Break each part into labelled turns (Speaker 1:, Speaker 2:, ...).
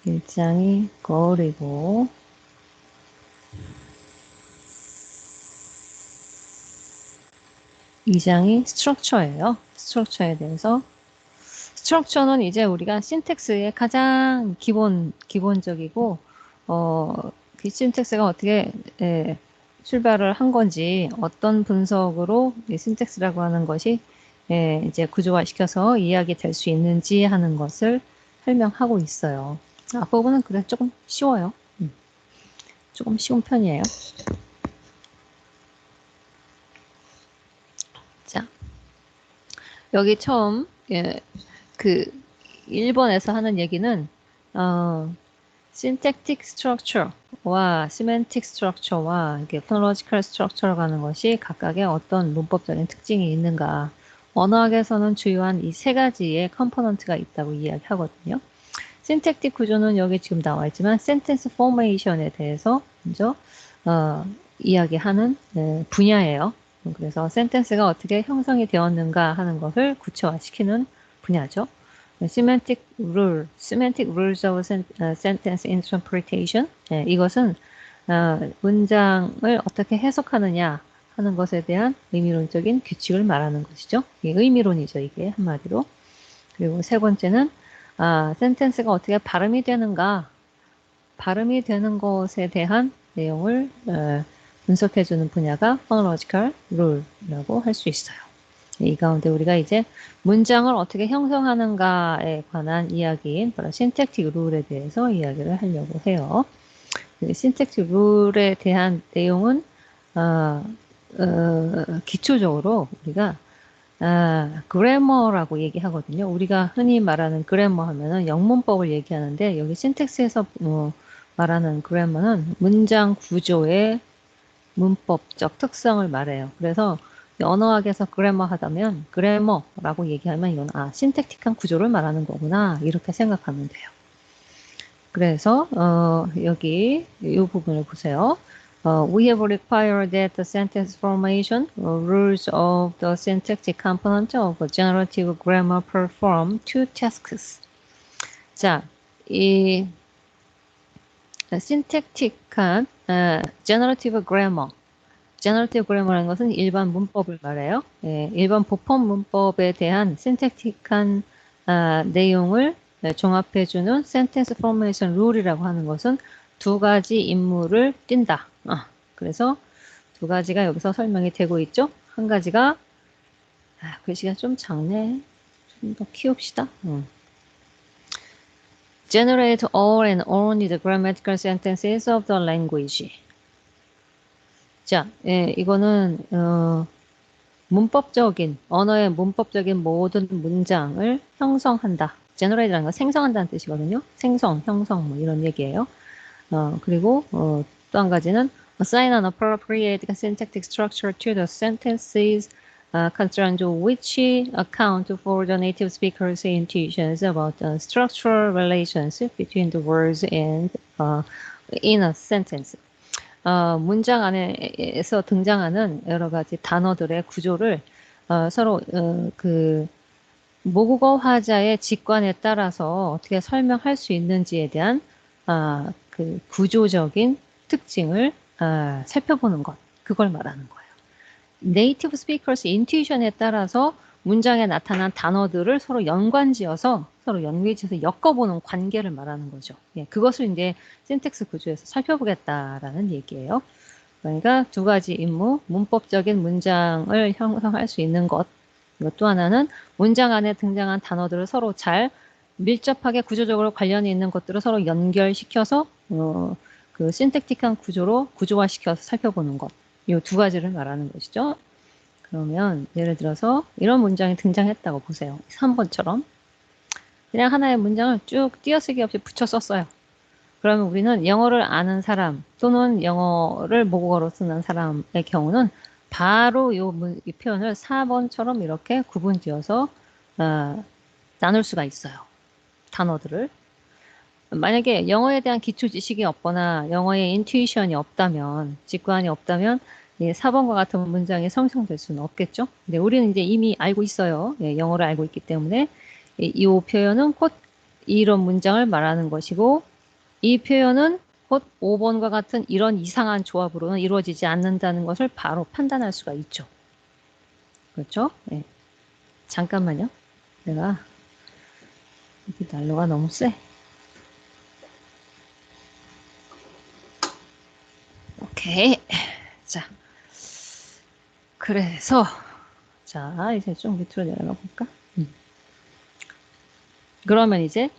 Speaker 1: 1장이 거울이고 2장이 스트럭처예요. 스트럭처에 대해서 스트럭처는 이제 우리가 신텍스의 가장 기본적이고 그 신텍스가 어떻게 출발을 한 건지 어떤 분석으로 이 신텍스라고 하는 것이 이제 구조화시켜서 이야기 될 수 있는지 하는 것을 설명하고 있어요. 앞부분은 그래 조금 쉬워요. 조금 쉬운 편이에요. 자, 여기 처음 그 1번에서 하는 얘기는 syntactic structure와 semantic structure와 이게 phonological structure가 하는 것이 각각의 어떤 문법적인 특징이 있는가. 언어학에서는 주요한 이 세 가지의 컴포넌트가 있다고 이야기하거든요. syntaktic 구조는 여기 지금 나와 있지만 sentence formation에 대해서 먼저 이야기하는 분야예요. 그래서 sentence가 어떻게 형성이 되었는가 하는 것을 구체화시키는 분야죠. semantic rules of sentence interpretation. 이것은 문장을 어떻게 해석하느냐 하는 것에 대한 의미론적인 규칙을 말하는 것이죠. 이게 의미론이죠, 이게 한마디로. 그리고 세 번째는 센텐스가 어떻게 발음이 되는가, 발음이 되는 것에 대한 내용을 분석해주는 분야가 phonological rule라고 할 수 있어요. 이 가운데 우리가 이제 문장을 어떻게 형성하는가에 관한 이야기인 바로 syntaktic rule에 대해서 이야기를 하려고 해요. syntaktic rule에 대한 내용은 기초적으로 우리가 그래머라고 얘기하거든요. 우리가 흔히 말하는 그래머 하면은 영문법을 얘기하는데 여기 신텍스에서 말하는 그래머는 문장 구조의 문법적 특성을 말해요. 그래서 언어학에서 그래머 하다면 그래머라고 얘기하면 이건 신택틱한 구조를 말하는 거구나 이렇게 생각하면 돼요. 그래서 여기 이 부분을 보세요. We have required that the sentence formation rules of the syntactic component of generative grammar perform two tasks. 자, 이 syntaktic한 generative grammar, generative grammar라는 것은 일반 문법을 말해요. 일반 보편 문법에 대한 syntaktic한 내용을 종합해주는 sentence formation rule이라고 하는 것은 두 가지 임무를 띈다. 그래서 두 가지가 여기서 설명이 되고 있죠. 한 가지가 글씨가 좀 작네. 좀 더 키웁시다. Generate all and only the grammatical sentences of the language. 자, 이거는 문법적인 언어의 문법적인 모든 문장을 형성한다. generate라는 건 생성한다는 뜻이거든요. 생성, 형성 뭐 이런 얘기예요. 그리고 또 한 가지는 assign an appropriate syntactic structure to the sentences concerned which account for the native speaker's intuitions about the structural relations between the words and in a sentence. 문장 안에서 등장하는 여러 가지 단어들의 구조를 서로 그 모국어 화자의 직관에 따라서 어떻게 설명할 수 있는지에 대한 그 구조적인 특징을 살펴보는 것, 그걸 말하는 거예요. 네이티브 스피커스 인투이션에 따라서 문장에 나타난 단어들을 서로 연관지어서 서로 연계지어서 엮어보는 관계를 말하는 거죠. 그것을 이제 신텍스 구조에서 살펴보겠다라는 얘기예요. 그러니까 두 가지 임무, 문법적인 문장을 형성할 수 있는 것, 또 하나는 문장 안에 등장한 단어들을 서로 잘 밀접하게 구조적으로 관련이 있는 것들을 서로 연결시켜서 그 신택틱한 구조로 구조화시켜서 살펴보는 것. 이 두 가지를 말하는 것이죠. 그러면 예를 들어서 이런 문장이 등장했다고 보세요. 3번처럼 그냥 하나의 문장을 쭉 띄어쓰기 없이 붙여 썼어요. 그러면 우리는 영어를 아는 사람 또는 영어를 모국어로 쓰는 사람의 경우는 바로 이 표현을 4번처럼 이렇게 구분지어서 나눌 수가 있어요. 단어들을. 만약에 영어에 대한 기초 지식이 없거나 영어의 인투이션이 없다면, 직관이 없다면 4번과 같은 문장이 성성될 수는 없겠죠. 근데 우리는 이제 이미 알고 있어요. 영어를 알고 있기 때문에 이 표현은 곧 이런 문장을 말하는 것이고 이 표현은 곧 5번과 같은 이런 이상한 조합으로는 이루어지지 않는다는 것을 바로 판단할 수가 있죠. 그렇죠? 네. 잠깐만요. 내가 이 난로가 너무 세. 오케이. 자, 그래서 자 이제 좀 밑으로 내려가 볼까? 그러면 이제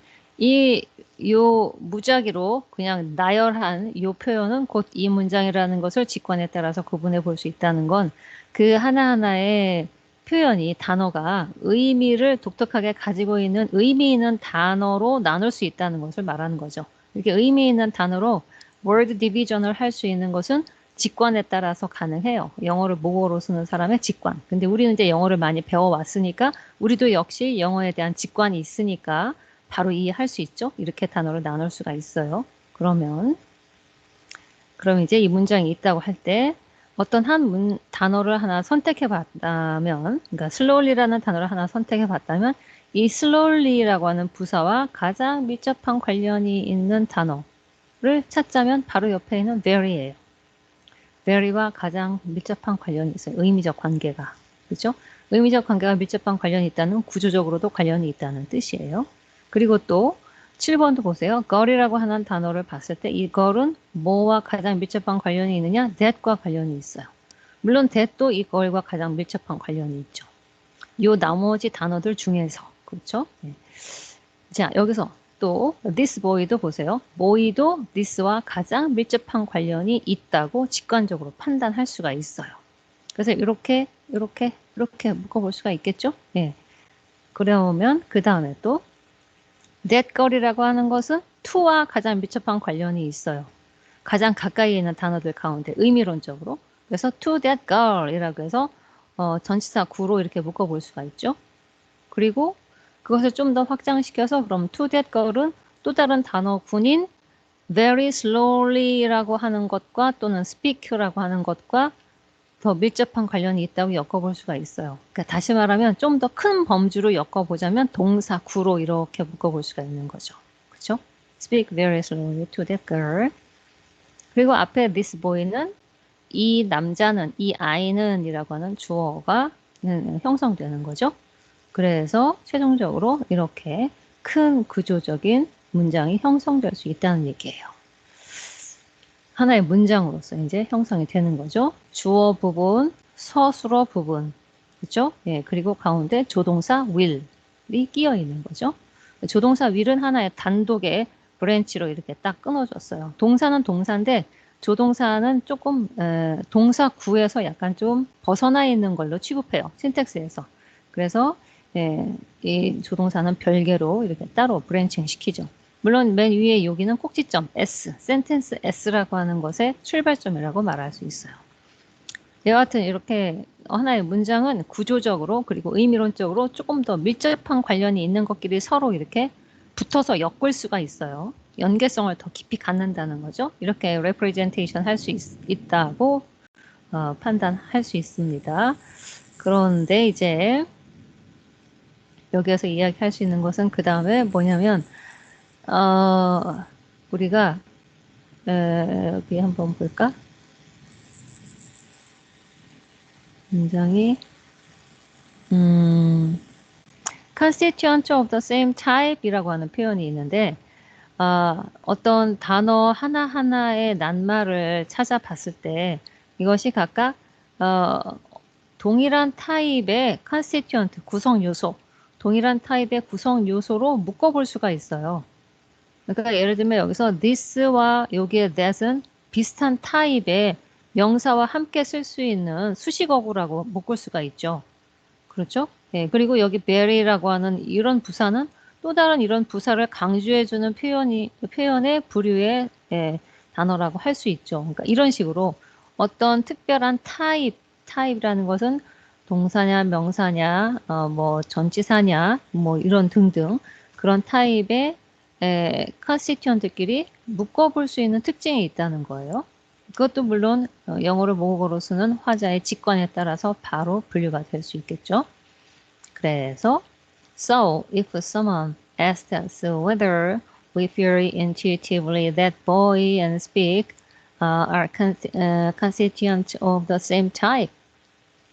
Speaker 1: 요 무작위로 그냥 나열한 요 표현은 곧 이 문장이라는 것을 직관에 따라서 구분해 볼 수 있다는 건 그 하나하나의 표현이 단어가 의미를 독특하게 가지고 있는 의미 있는 단어로 나눌 수 있다는 것을 말하는 거죠. 이렇게 의미 있는 단어로 word division을 할 수 있는 것은 직관에 따라서 가능해요. 영어를 모국어로 쓰는 사람의 직관. 근데 우리는 이제 영어를 많이 배워왔으니까 우리도 역시 영어에 대한 직관이 있으니까 바로 이해할 수 있죠. 이렇게 단어를 나눌 수가 있어요. 그럼 이제 이 문장이 있다고 할 때 어떤 한 단어를 하나 선택해 봤다면, 그러니까 slowly라는 단어를 하나 선택해 봤다면 이 slowly라고 하는 부사와 가장 밀접한 관련이 있는 단어를 찾자면 바로 옆에 있는 very예요. very와 가장 밀접한 관련이 있어요. 의미적 관계가. 그렇죠? 의미적 관계가 밀접한 관련이 있다는 구조적으로도 관련이 있다는 뜻이에요. 그리고 또 7번도 보세요. 걸이라고 하는 단어를 봤을 때 이 걸은 뭐와 가장 밀접한 관련이 있느냐? that과 관련이 있어요. 물론 that도 이 걸과 가장 밀접한 관련이 있죠. 요 나머지 단어들 중에서. 그렇죠? 네. 자, 여기서 또 this boy도 보세요. boy도 this와 가장 밀접한 관련이 있다고 직관적으로 판단할 수가 있어요. 그래서 이렇게 묶어볼 수가 있겠죠? 예. 그러면 그 다음에 또 that girl이라고 하는 것은 to와 가장 밀접한 관련이 있어요. 가장 가까이 있는 단어들 가운데 의미론적으로. 그래서 to that girl이라고 해서 전치사 구로 이렇게 묶어볼 수가 있죠. 그리고 그것을 좀 더 확장시켜서 그럼 to that girl은 또 다른 단어군인 very slowly라고 하는 것과 또는 speak라고 하는 것과 더 밀접한 관련이 있다고 엮어볼 수가 있어요. 그러니까 다시 말하면 좀 더 큰 범주로 엮어보자면 동사 구로 이렇게 묶어볼 수가 있는 거죠. 그렇죠? Speak very slowly to that girl. 그리고 앞에 this boy는 이 남자는, 이 아이는 이라고 하는 주어가 형성되는 거죠. 그래서 최종적으로 이렇게 큰 구조적인 문장이 형성될 수 있다는 얘기예요. 하나의 문장으로서 이제 형성이 되는 거죠. 주어 부분, 서술어 부분, 그렇죠? 예, 그리고 가운데 조동사 will이 끼어 있는 거죠. 조동사 will은 하나의 단독의 브랜치로 이렇게 딱 끊어졌어요. 동사는 동사인데 조동사는 조금 동사 구에서 약간 좀 벗어나 있는 걸로 취급해요. 신텍스에서. 그래서 이 조동사는 별개로 이렇게 따로 브랜칭 시키죠. 물론 맨 위에 여기는 꼭지점 S, 센텐스 S라고 하는 것의 출발점이라고 말할 수 있어요. 여하튼 이렇게 하나의 문장은 구조적으로 그리고 의미론적으로 조금 더 밀접한 관련이 있는 것끼리 서로 이렇게 붙어서 엮을 수가 있어요. 연계성을 더 깊이 갖는다는 거죠. 이렇게 representation 할 수 있다고 판단할 수 있습니다. 그런데 이제 여기에서 이야기할 수 있는 것은 그 다음에 뭐냐면 우리가 여기 한번 볼까? 문장이 constituent of the same type이라고 하는 표현이 있는데 어떤 단어 하나하나의 낱말을 찾아봤을 때 이것이 각각 동일한 타입의 constituent 구성 요소, 동일한 타입의 구성 요소로 묶어볼 수가 있어요. 그러니까 예를 들면 여기서 this와 여기에 that은 비슷한 타입의 명사와 함께 쓸 수 있는 수식어구라고 묶을 수가 있죠. 그렇죠? 예, 그리고 여기 very라고 하는 이런 부사는 또 다른 이런 부사를 강조해주는 표현의 부류의 단어라고 할 수 있죠. 그러니까 이런 식으로 어떤 특별한 타입이라는 것은 동사냐, 명사냐, 뭐 전치사냐, 뭐 이런 등등 그런 타입의 컨스티튜언트끼리 묶어볼 수 있는 특징이 있다는 거예요. 그것도 물론 영어를 모국어로 쓰는 화자의 직관에 따라서 바로 분류가 될 수 있겠죠. 그래서 So, if someone asks us whether we feel intuitively that boy and speak are constituents of the same type,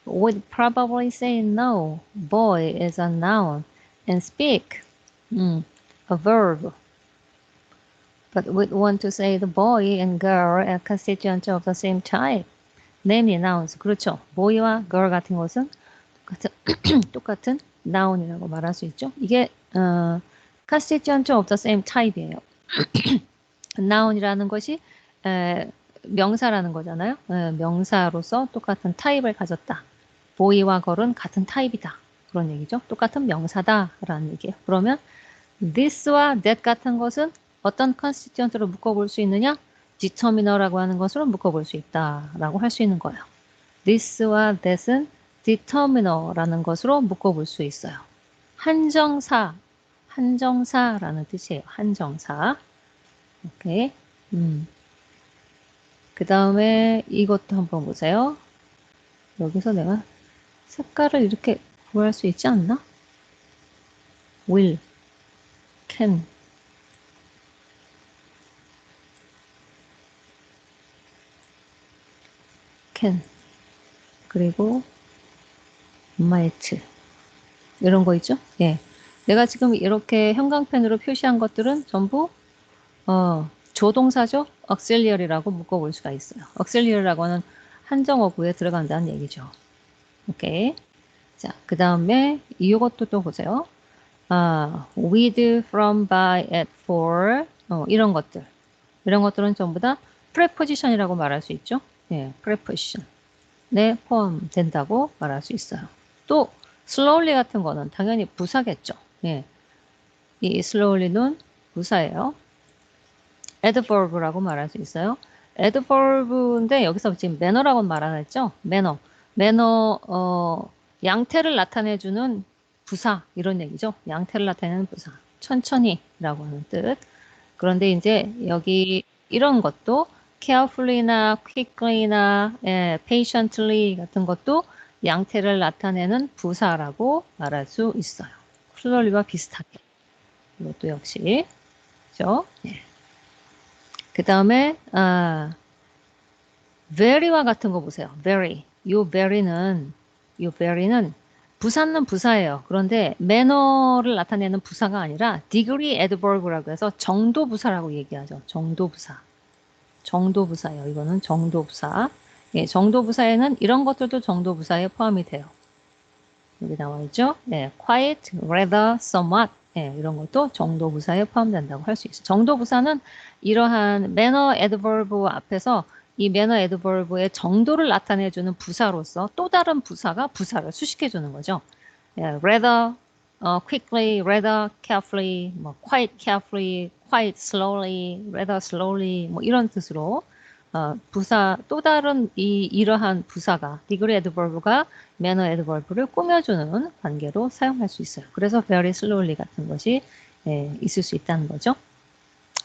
Speaker 1: would probably say no. Boy is a noun and speak a verb. But would want to say the boy and girl are constituents of the same type. namely nouns. 그렇죠. boy와 girl 같은 것은 똑같은 noun이라고 말할 수 있죠. 이게 constituent of the same type이에요. noun이라는 것이 명사라는 거잖아요. 명사로서 똑같은 타입을 가졌다. boy와 girl은 같은 타입이다. 그런 얘기죠. 똑같은 명사다라는 얘기예요. 그러면 this와 that 같은 것은 어떤 constituent로 묶어볼 수 있느냐? determiner라고 하는 것으로 묶어볼 수 있다라고 할 수 있는 거예요. this와 that은 determiner라는 것으로 묶어볼 수 있어요. 한정사라는 뜻이에요. 한정사. 오케이. 그 다음에 이것도 한번 보세요. 여기서 내가 색깔을 이렇게 구할 수 있지 않나? will, can. 그리고 might 이런 거 있죠? 예. 내가 지금 이렇게 형광펜으로 표시한 것들은 전부 조동사죠? auxiliary라고 묶어볼 수가 있어요. auxiliary라고 하는 한정어구에 들어간다는 얘기죠. 오케이. 자, 그 다음에 이것도 또 보세요. with, from, by, at, for 이런 것들. 이런 것들은 전부 다 preposition이라고 말할 수 있죠. 예, preposition. 네, 포함된다고 말할 수 있어요. 또 slowly 같은 거는 당연히 부사겠죠. 예. 이 slowly는 부사예요. adverb라고 말할 수 있어요. adverb인데 여기서 지금 manner라고 말 안 했죠? manner. 양태를 나타내주는 부사 이런 얘기죠. 양태를 나타내는 부사. 천천히라고 하는 뜻. 그런데 이제 여기 이런 것도 carefully나 quickly나 patiently 같은 것도 양태를 나타내는 부사라고 말할 수 있어요. slowly와 비슷하게. 이것도 역시 그렇죠? 예. 그 다음에 very와 같은 거 보세요. very. 요 very는 부사는 부사예요. 그런데 manner를 나타내는 부사가 아니라 degree adverb라고 해서 정도 부사라고 얘기하죠. 정도 부사예요. 이거는 정도 부사. 예, 정도 부사에는 이런 것들도 정도 부사에 포함이 돼요. 여기 나와 있죠? 예, quite, rather, somewhat. 예, 이런 것도 정도 부사에 포함된다고 할 수 있어요. 정도 부사는 이러한 manner adverb 앞에서 이 manner adverb의 정도를 나타내주는 부사로서 또 다른 부사가 부사를 수식해주는 거죠. 예, rather, quickly, rather carefully, 뭐 quite carefully, quite slowly, rather slowly, 뭐 이런 뜻으로 부사 또 다른 이러한 부사가 degree adverb가 manner adverb를 꾸며주는 관계로 사용할 수 있어요. 그래서 very slowly 같은 것이 있을 수 있다는 거죠.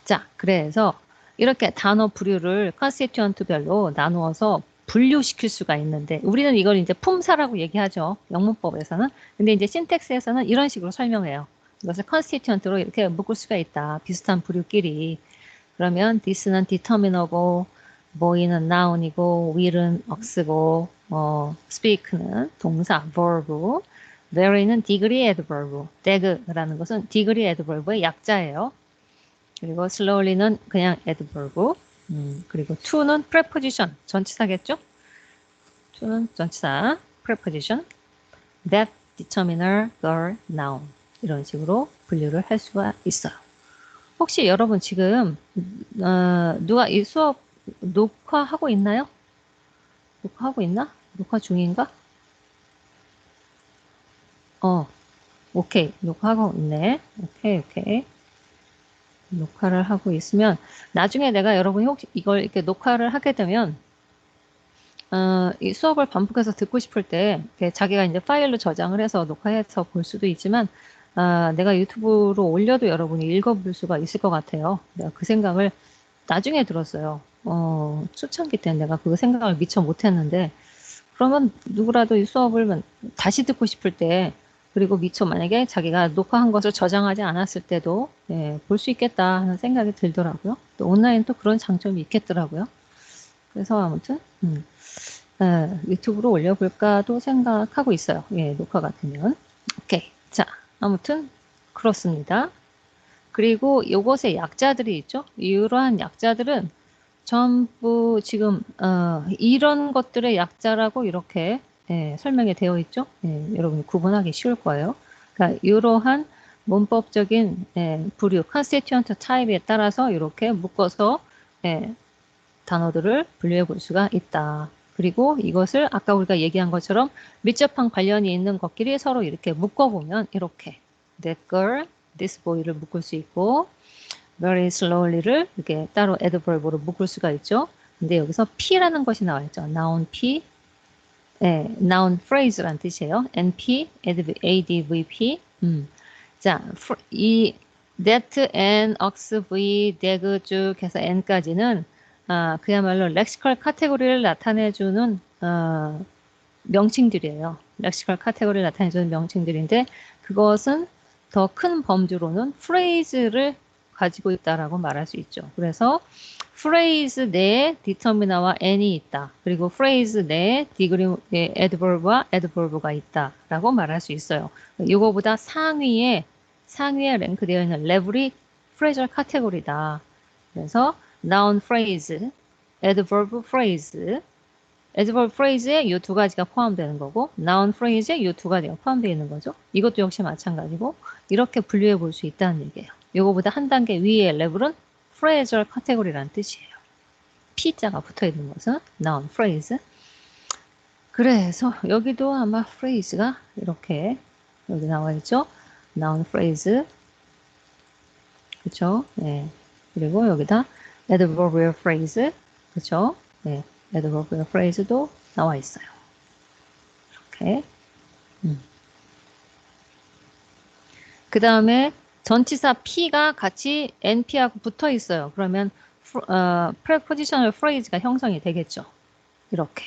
Speaker 1: 자, 그래서 이렇게 단어 부류를 constituent별로 나누어서 분류시킬 수가 있는데 우리는 이걸 이제 품사라고 얘기하죠. 영문법에서는. 근데 이제 신텍스에서는 이런 식으로 설명해요. 이것을 constituent로 이렇게 묶을 수가 있다. 비슷한 부류끼리. 그러면 this는 determiner고 boy는 noun이고 will은 aux고 speak는 동사 verb, very는 degree adverb, dag라는 것은 degree adverb의 약자예요. 그리고 slowly는 그냥 adverb, 그리고 to는 preposition, 전치사겠죠? to는 전치사, preposition, that, determiner, girl, noun 이런 식으로 분류를 할 수가 있어요. 혹시 여러분 지금 누가 이 수업 녹화하고 있나요? 녹화하고 있나? 녹화 중인가? 오케이. 녹화하고 있네. 오케이. 녹화를 하고 있으면 나중에 내가 여러분이 혹시 이걸 이렇게 녹화를 하게 되면 이 수업을 반복해서 듣고 싶을 때 자기가 이제 파일로 저장을 해서 녹화해서 볼 수도 있지만 내가 유튜브로 올려도 여러분이 읽어볼 수가 있을 것 같아요. 내가 그 생각을 나중에 들었어요. 초창기 때 내가 그 생각을 미처 못했는데 그러면 누구라도 이 수업을 다시 듣고 싶을 때 그리고 미처 만약에 자기가 녹화한 것을 저장하지 않았을 때도 예, 볼 수 있겠다 하는 생각이 들더라고요. 또 온라인 또 그런 장점이 있겠더라고요. 그래서 아무튼 유튜브로 올려볼까도 생각하고 있어요. 예, 녹화가 되면. 오케이. 자, 아무튼 그렇습니다. 그리고 요것의 약자들이 있죠. 이러한 약자들은 전부 지금 이런 것들의 약자라고 이렇게 예, 설명이 되어 있죠. 예, 여러분이 구분하기 쉬울 거예요. 그러니까 이러한 문법적인 부류, constituent type에 따라서 이렇게 묶어서 예, 단어들을 분류해 볼 수가 있다. 그리고 이것을 아까 우리가 얘기한 것처럼 밀접한 관련이 있는 것끼리 서로 이렇게 묶어보면 이렇게 that girl, this boy를 묶을 수 있고 very slowly를 이렇게 따로 adverb로 묶을 수가 있죠. 근데 여기서 P라는 것이 나와 있죠. noun P, noun phrase란 뜻이에요. NP, ADVP. 자, 이 that, and, ox, v, deg 쭉 해서 n까지는 그야말로 렉시컬 카테고리를 나타내주는 명칭들이에요. 렉시컬 카테고리를 나타내주는 명칭들인데 그것은 더 큰 범주로는 phrase를 가지고 있다라고 말할 수 있죠. 그래서 phrase 내에 determina와 n이 있다. 그리고 phrase 내에 degree, adverb와 adverb가 있다라고 말할 수 있어요. 이거보다 상위에 랭크되어 있는 레벨이 phrasal 카테고리다. 그래서 noun phrase, adverb phrase, adverb phrase에 이 두 가지가 포함되는 거고 noun phrase에 이 두 가지가 포함되어 있는 거죠. 이것도 역시 마찬가지고 이렇게 분류해 볼 수 있다는 얘기예요. 이거보다 한 단계 위의 레벨은 phrasal 카테고리라는 뜻이에요. P자가 붙어 있는 것은 noun phrase. 그래서 여기도 아마 phrase가 이렇게 여기 나와 있죠. noun phrase. 그쵸? 네. 그리고 여기다 adverbial phrase. 그쵸? 네. adverbial phrase도 나와 있어요. 이렇게. 그 다음에 전치사 P가 같이 NP하고 붙어 있어요. 그러면 prepositional phrase가 형성이 되겠죠. 이렇게.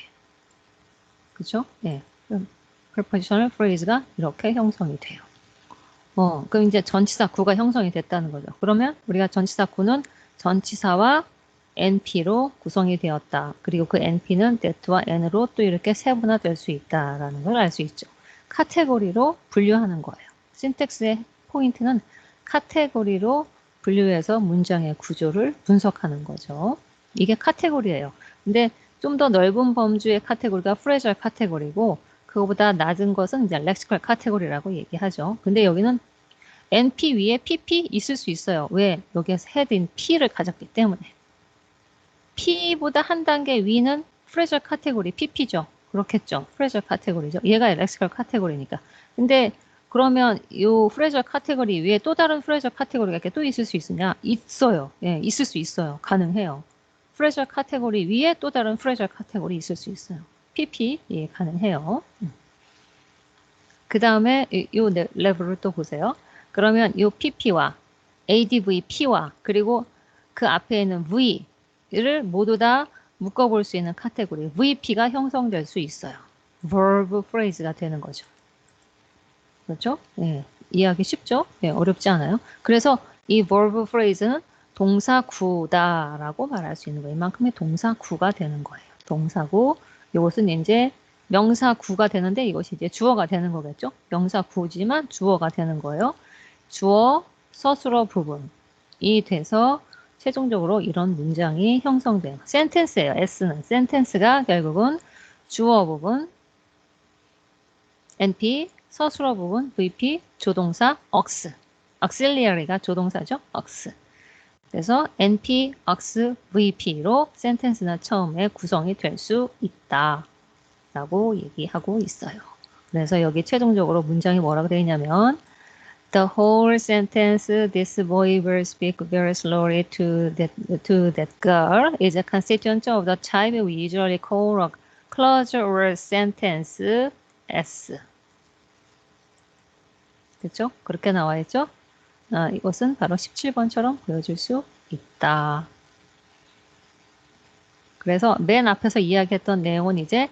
Speaker 1: 그죠? 네. prepositional phrase가 이렇게 형성이 돼요. 그럼 이제 전치사 구가 형성이 됐다는 거죠. 그러면 우리가 전치사 구는 전치사와 NP로 구성이 되었다. 그리고 그 NP는 that와 n으로 또 이렇게 세분화될 수 있다라는 걸 알 수 있죠. 카테고리로 분류하는 거예요. 신텍스의 포인트는 카테고리로 분류해서 문장의 구조를 분석하는 거죠. 이게 카테고리예요. 근데 좀 더 넓은 범주의 카테고리가 프레셜 카테고리고 그거보다 낮은 것은 이제 렉시컬 카테고리라고 얘기하죠. 근데 여기는 NP 위에 PP 있을 수 있어요. 왜? 여기에서 헤드인 P를 가졌기 때문에. P보다 한 단계 위는 프레셜 카테고리 PP죠. 그렇겠죠. 프레셜 카테고리죠. 얘가 렉시컬 카테고리니까. 근데 그러면 이 프레셜 카테고리 위에 또 다른 프레셜 카테고리가 이렇게 또 있을 수 있으냐? 있어요. 예, 있을 수 있어요. 가능해요. 프레셜 카테고리 위에 또 다른 프레셜 카테고리 있을 수 있어요. PP, 예, 가능해요. 그 다음에 이 레벨을 또 보세요. 그러면 이 PP와 ADVP와 그리고 그 앞에 있는 V를 모두 다 묶어볼 수 있는 카테고리 VP가 형성될 수 있어요. verb phrase가 되는 거죠. 그렇죠? 예, 이해하기 쉽죠? 예, 어렵지 않아요. 그래서 이 verb phrase는 동사구다라고 말할 수 있는 거예요. 이만큼의 동사구가 되는 거예요. 동사구. 이것은 이제 명사구가 되는데 이것이 이제 주어가 되는 거겠죠? 명사구지만 주어가 되는 거예요. 주어, 서술어 부분이 돼서 최종적으로 이런 문장이 형성돼요. 센텐스예요. S는 센텐스가 결국은 주어 부분, NP, 서술어 부분, VP, 조동사, OX. auxiliary가 조동사죠. OX. 그래서 NP, OX, VP로 센텐스나 처음에 구성이 될 수 있다. 라고 얘기하고 있어요. 그래서 여기 최종적으로 문장이 뭐라고 되어 있냐면 The whole sentence, this boy will speak very slowly to that girl is a constituent of the type we usually call a clause or sentence S. 그렇죠? 그렇게 나와 있죠? 이것은 바로 17번처럼 보여줄 수 있다. 그래서 맨 앞에서 이야기했던 내용은 이제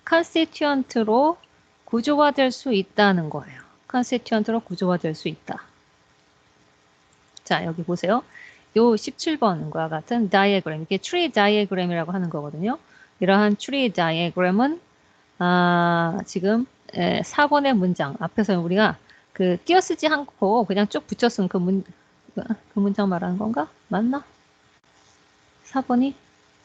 Speaker 1: constituent로 구조화될 수 있다는 거예요. constituent로 구조화될 수 있다. 자, 여기 보세요. 요 17번과 같은 다이어그램, 이게 트리 다이어그램이라고 하는 거거든요. 이러한 트리 다이어그램은 지금 4번의 문장 앞에서 우리가 그 띄어쓰지 않고 그냥 쭉 붙여쓴 그 문장 말하는 건가? 맞나? 4번이?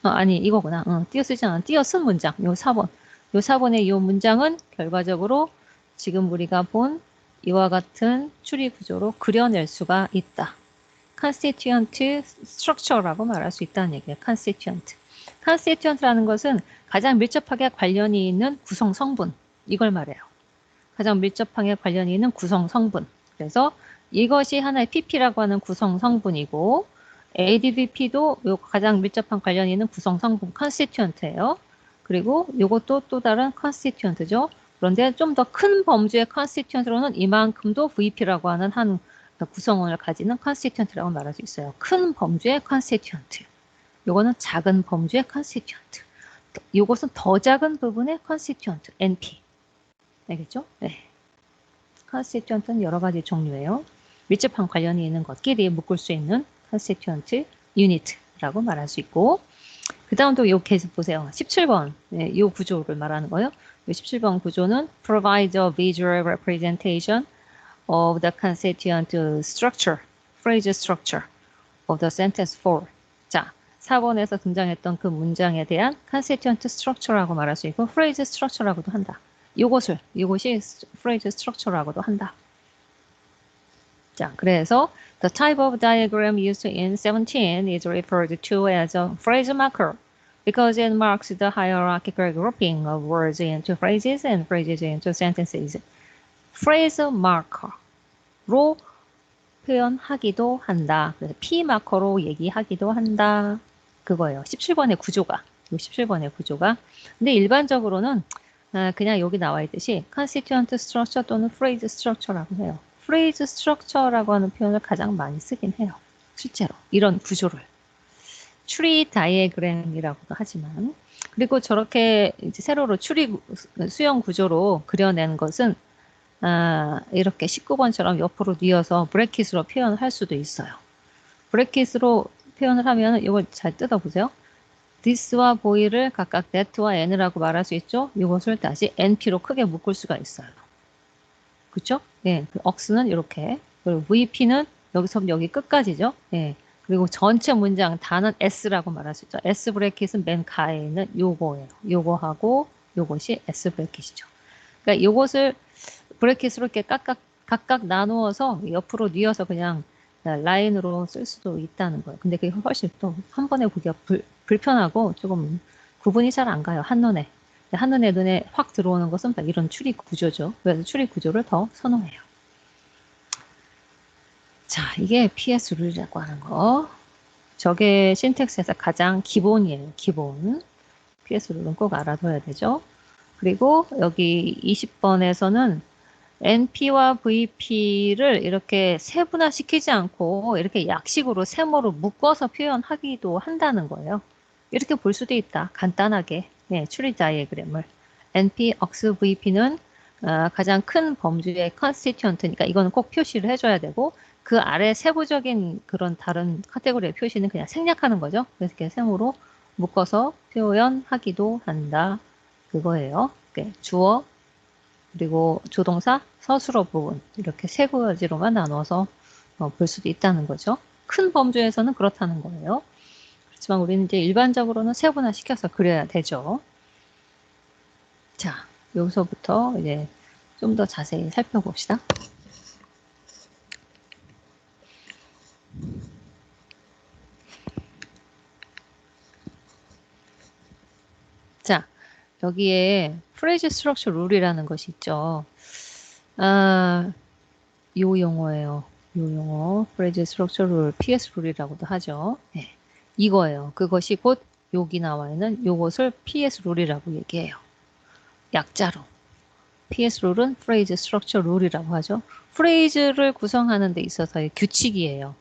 Speaker 1: 아니 이거구나. 띄어쓰지 않은 띄어쓴 문장. 요 4번. 요 4번의 요 문장은 결과적으로 지금 우리가 본 이와 같은 추리 구조로 그려낼 수가 있다. constituent structure라고 말할 수 있다는 얘기예요. constituent. constituent라는 것은 가장 밀접하게 관련이 있는 구성 성분. 이걸 말해요. 가장 밀접하게 관련이 있는 구성 성분. 그래서 이것이 하나의 pp라고 하는 구성 성분이고 ADVP도 가장 밀접한 관련이 있는 구성 성분 constituent예요. 그리고 이것도 또 다른 constituent죠. 그런데 좀 더 큰 범주의 constituent로는 이만큼도 VP라고 하는 한 구성원을 가지는 constituent라고 말할 수 있어요. 큰 범주의 constituent. 요거는 작은 범주의 constituent. 요것은 더 작은 부분의 constituent, NP. 알겠죠? 네. constituent는 여러 가지 종류예요. 밀접한 관련이 있는 것끼리 묶을 수 있는 constituent unit라고 말할 수 있고, 그 다음 또 요 계속 보세요. 17번, 네, 요 구조를 말하는 거예요. 요 17번 구조는 provide a visual representation of the constituent structure, phrase structure of the sentence for. 자, 4번에서 등장했던 그 문장에 대한 constituent structure라고 말할 수 있고, phrase structure라고도 한다. 이것이 phrase structure라고도 한다. 자, 그래서 the type of diagram used in 17 is referred to as a phrase marker because it marks the hierarchical grouping of words into phrases and phrases into sentences. phrase marker로 표현하기도 한다. 그래서 P 마커로 얘기하기도 한다. 그거예요. 17번의 구조가. 17번의 구조가. 근데 일반적으로는 그냥 여기 나와 있듯이 constituent structure 또는 phrase structure라고 해요. phrase structure라고 하는 표현을 가장 많이 쓰긴 해요. 실제로 이런 구조를 tree diagram이라고도 하지만, 그리고 저렇게 이제 세로로 추리 수형 구조로 그려낸 것은 이렇게 19번처럼 옆으로 뉘어서 브래킷으로 표현을 할 수도 있어요. 브래킷으로 표현을 하면 이걸 잘 뜯어보세요. this와 boy를 각각 that와 n이라고 말할 수 있죠. 이것을 다시 np로 크게 묶을 수가 있어요. 그렇죠? 예, 그 억스는 이렇게, 그리고 VP는 여기서 여기 끝까지죠. 예, 그리고 전체 문장 다는 S라고 말할 수 있죠. S 브래킷은 맨 가에 있는 요거예요. 요거하고 요것이 S 브래킷이죠. 그러니까 요것을 브래킷으로 이렇게 각각 나누어서 옆으로 뉘어서 그냥 라인으로 쓸 수도 있다는 거예요. 근데 그게 훨씬 또 한 번에 보기가 불편하고 조금 구분이 잘 안 가요. 한눈에. 한눈에 눈에 확 들어오는 것은 이런 추리 구조죠. 그래서 추리 구조를 더 선호해요. 자, 이게 PS 룰이라고 하는 거. 저게 신텍스에서 가장 기본이에요. 기본. PS 룰은 꼭 알아둬야 되죠. 그리고 여기 20번에서는 NP와 VP를 이렇게 세분화시키지 않고 이렇게 약식으로 세모로 묶어서 표현하기도 한다는 거예요. 이렇게 볼 수도 있다. 간단하게. 네, 추리 다이어그램을. NP, OX, VP는 가장 큰 범주의 constituent니까 이거는 꼭 표시를 해줘야 되고, 그 아래 세부적인 그런 다른 카테고리의 표시는 그냥 생략하는 거죠. 그래서 이렇게 세모로 묶어서 표현하기도 한다. 그거예요. 주어, 그리고 조동사, 서술어 부분 이렇게 세 가지로만 나눠서 볼 수도 있다는 거죠. 큰 범주에서는 그렇다는 거예요. 그렇지만 우리는 이제 일반적으로는 세분화시켜서 그려야 되죠. 자, 여기서부터 이제 좀 더 자세히 살펴봅시다. 자, 여기에 phrase structure rule이라는 것이 있죠. 요 용어예요. 요 용어, phrase structure rule, PS 룰이라고도 하죠. 네, 이거예요. 그것이 곧 여기 나와 있는 요것을 PS 룰이라고 얘기해요. 약자로. PS 룰은 phrase structure rule이라고 하죠. phrase를 구성하는 데 있어서의 규칙이에요.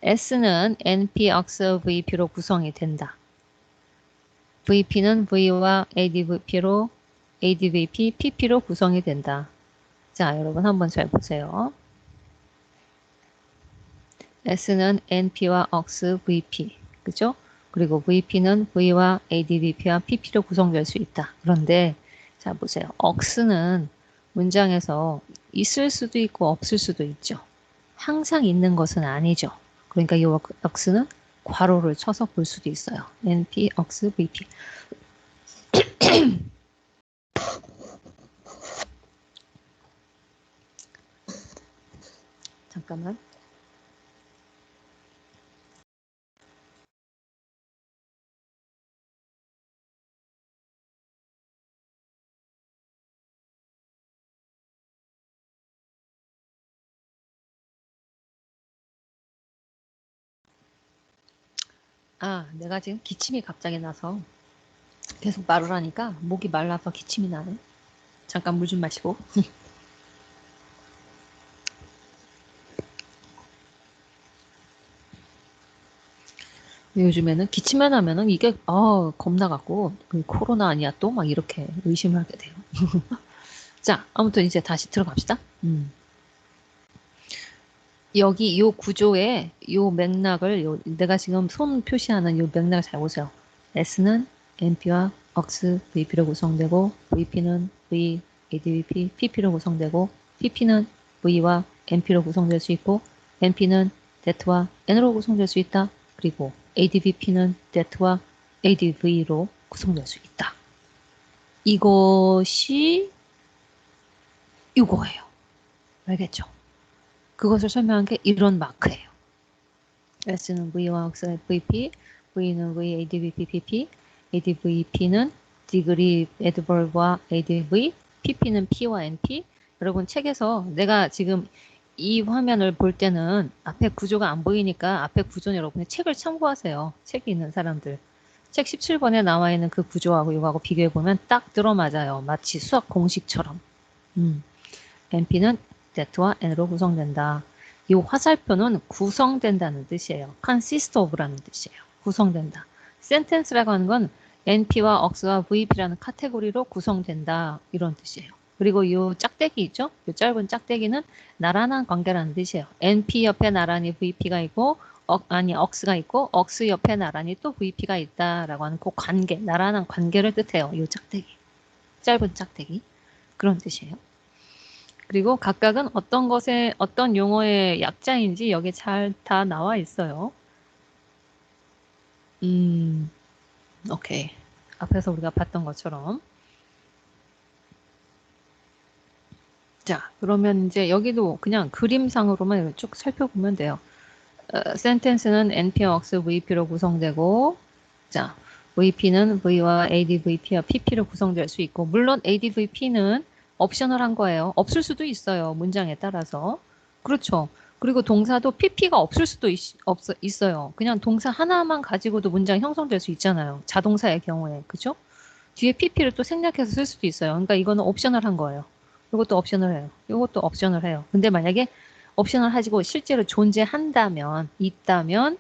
Speaker 1: S는 NP, OX, VP로 구성이 된다. VP는 V와 ADVP, PP로 구성이 된다. 자, 여러분 한번 잘 보세요. S는 NP와 OX, VP. 그죠? 그리고 VP는 V와 ADVP와 PP로 구성될 수 있다. 그런데 자 보세요. OX는 문장에서 있을 수도 있고 없을 수도 있죠. 항상 있는 것은 아니죠. 그러니까 이 OX는 괄호를 쳐서 볼 수도 있어요. NP, OX, VP. 잠깐만. 아, 내가 지금 기침이 갑자기 나서 계속 말을 하니까 목이 말라서 기침이 나네. 잠깐 물 좀 마시고. 요즘에는 기침만 하면은 이게 겁나 갖고 코로나 아니야 또 막 이렇게 의심을 하게 돼요. 자, 아무튼 이제 다시 들어갑시다. 여기 요 구조의 요 맥락을 내가 지금 손 표시하는 요 맥락을 잘 보세요. S는 NP와 OX, VP로 구성되고 VP는 V, ADVP, PP로 구성되고 PP는 V와 NP로 구성될 수 있고 NP는 THET와 N으로 구성될 수 있다. 그리고 ADVP는 THET와 ADV로 구성될 수 있다. 이것이 이거예요. 알겠죠? 그것을 설명한 게 이런 마크예요. S는 V와 X는 VP, V는 V, ADVP, PP, ADVP는 degree, adverb와 ADV, PP는 P와 NP. 여러분 책에서 내가 지금 이 화면을 볼 때는 앞에 구조가 안 보이니까 앞에 구조는 여러분이 책을 참고하세요. 책이 있는 사람들. 책 17번에 나와 있는 그 구조하고 이거하고 비교해 보면 딱 들어맞아요. 마치 수학 공식처럼. NP는 that와 N으로 구성된다. 이 화살표는 구성된다는 뜻이에요. consist of라는 뜻이에요. 구성된다. sentence라고 하는 건 NP와 OX와 VP라는 카테고리로 구성된다. 이런 뜻이에요. 그리고 이 짝대기 있죠? 이 짧은 짝대기는 나란한 관계라는 뜻이에요. NP 옆에 나란히 VP가 있고 OX가 있고 OX 옆에 나란히 또 VP가 있다라고 하는 그 관계, 나란한 관계를 뜻해요. 이 짝대기. 짧은 짝대기. 그런 뜻이에요. 그리고 각각은 어떤 것의 어떤 용어의 약자인지 여기 잘 다 나와 있어요. 오케이. 앞에서 우리가 봤던 것처럼. 자, 그러면 이제 여기도 그냥 그림상으로만 쭉 살펴보면 돼요. 센텐스는 NP와 OX, VP로 구성되고, 자, VP는 V와 ADVP와 PP로 구성될 수 있고, 물론 ADVP는 옵셔널한 거예요. 없을 수도 있어요. 문장에 따라서. 그렇죠. 그리고 동사도 PP가 없을 수도 있어요. 그냥 동사 하나만 가지고도 문장 형성될 수 있잖아요. 자동사의 경우에. 그죠? 뒤에 PP를 또 생략해서 쓸 수도 있어요. 그러니까 이거는 옵셔널한 거예요. 이것도 옵셔널해요. 이것도 옵셔널해요. 근데 만약에 옵셔널 하지고 실제로 존재한다면, 있다면,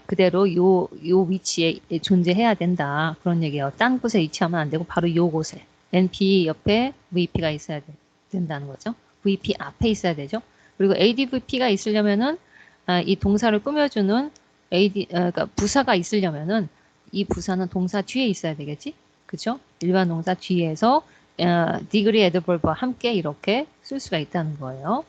Speaker 1: 그대로 요 위치에 존재해야 된다. 그런 얘기예요. 딴 곳에 위치하면 안 되고 바로 요 곳에. NP 옆에 VP가 있어야 된다는 거죠. VP 앞에 있어야 되죠. 그리고 ADVP가 있으려면은 이 동사를 꾸며주는 그러니까 부사가 있으려면은 이 부사는 동사 뒤에 있어야 되겠지. 그죠? 일반 동사 뒤에서 degree adverb와 함께 이렇게 쓸 수가 있다는 거예요.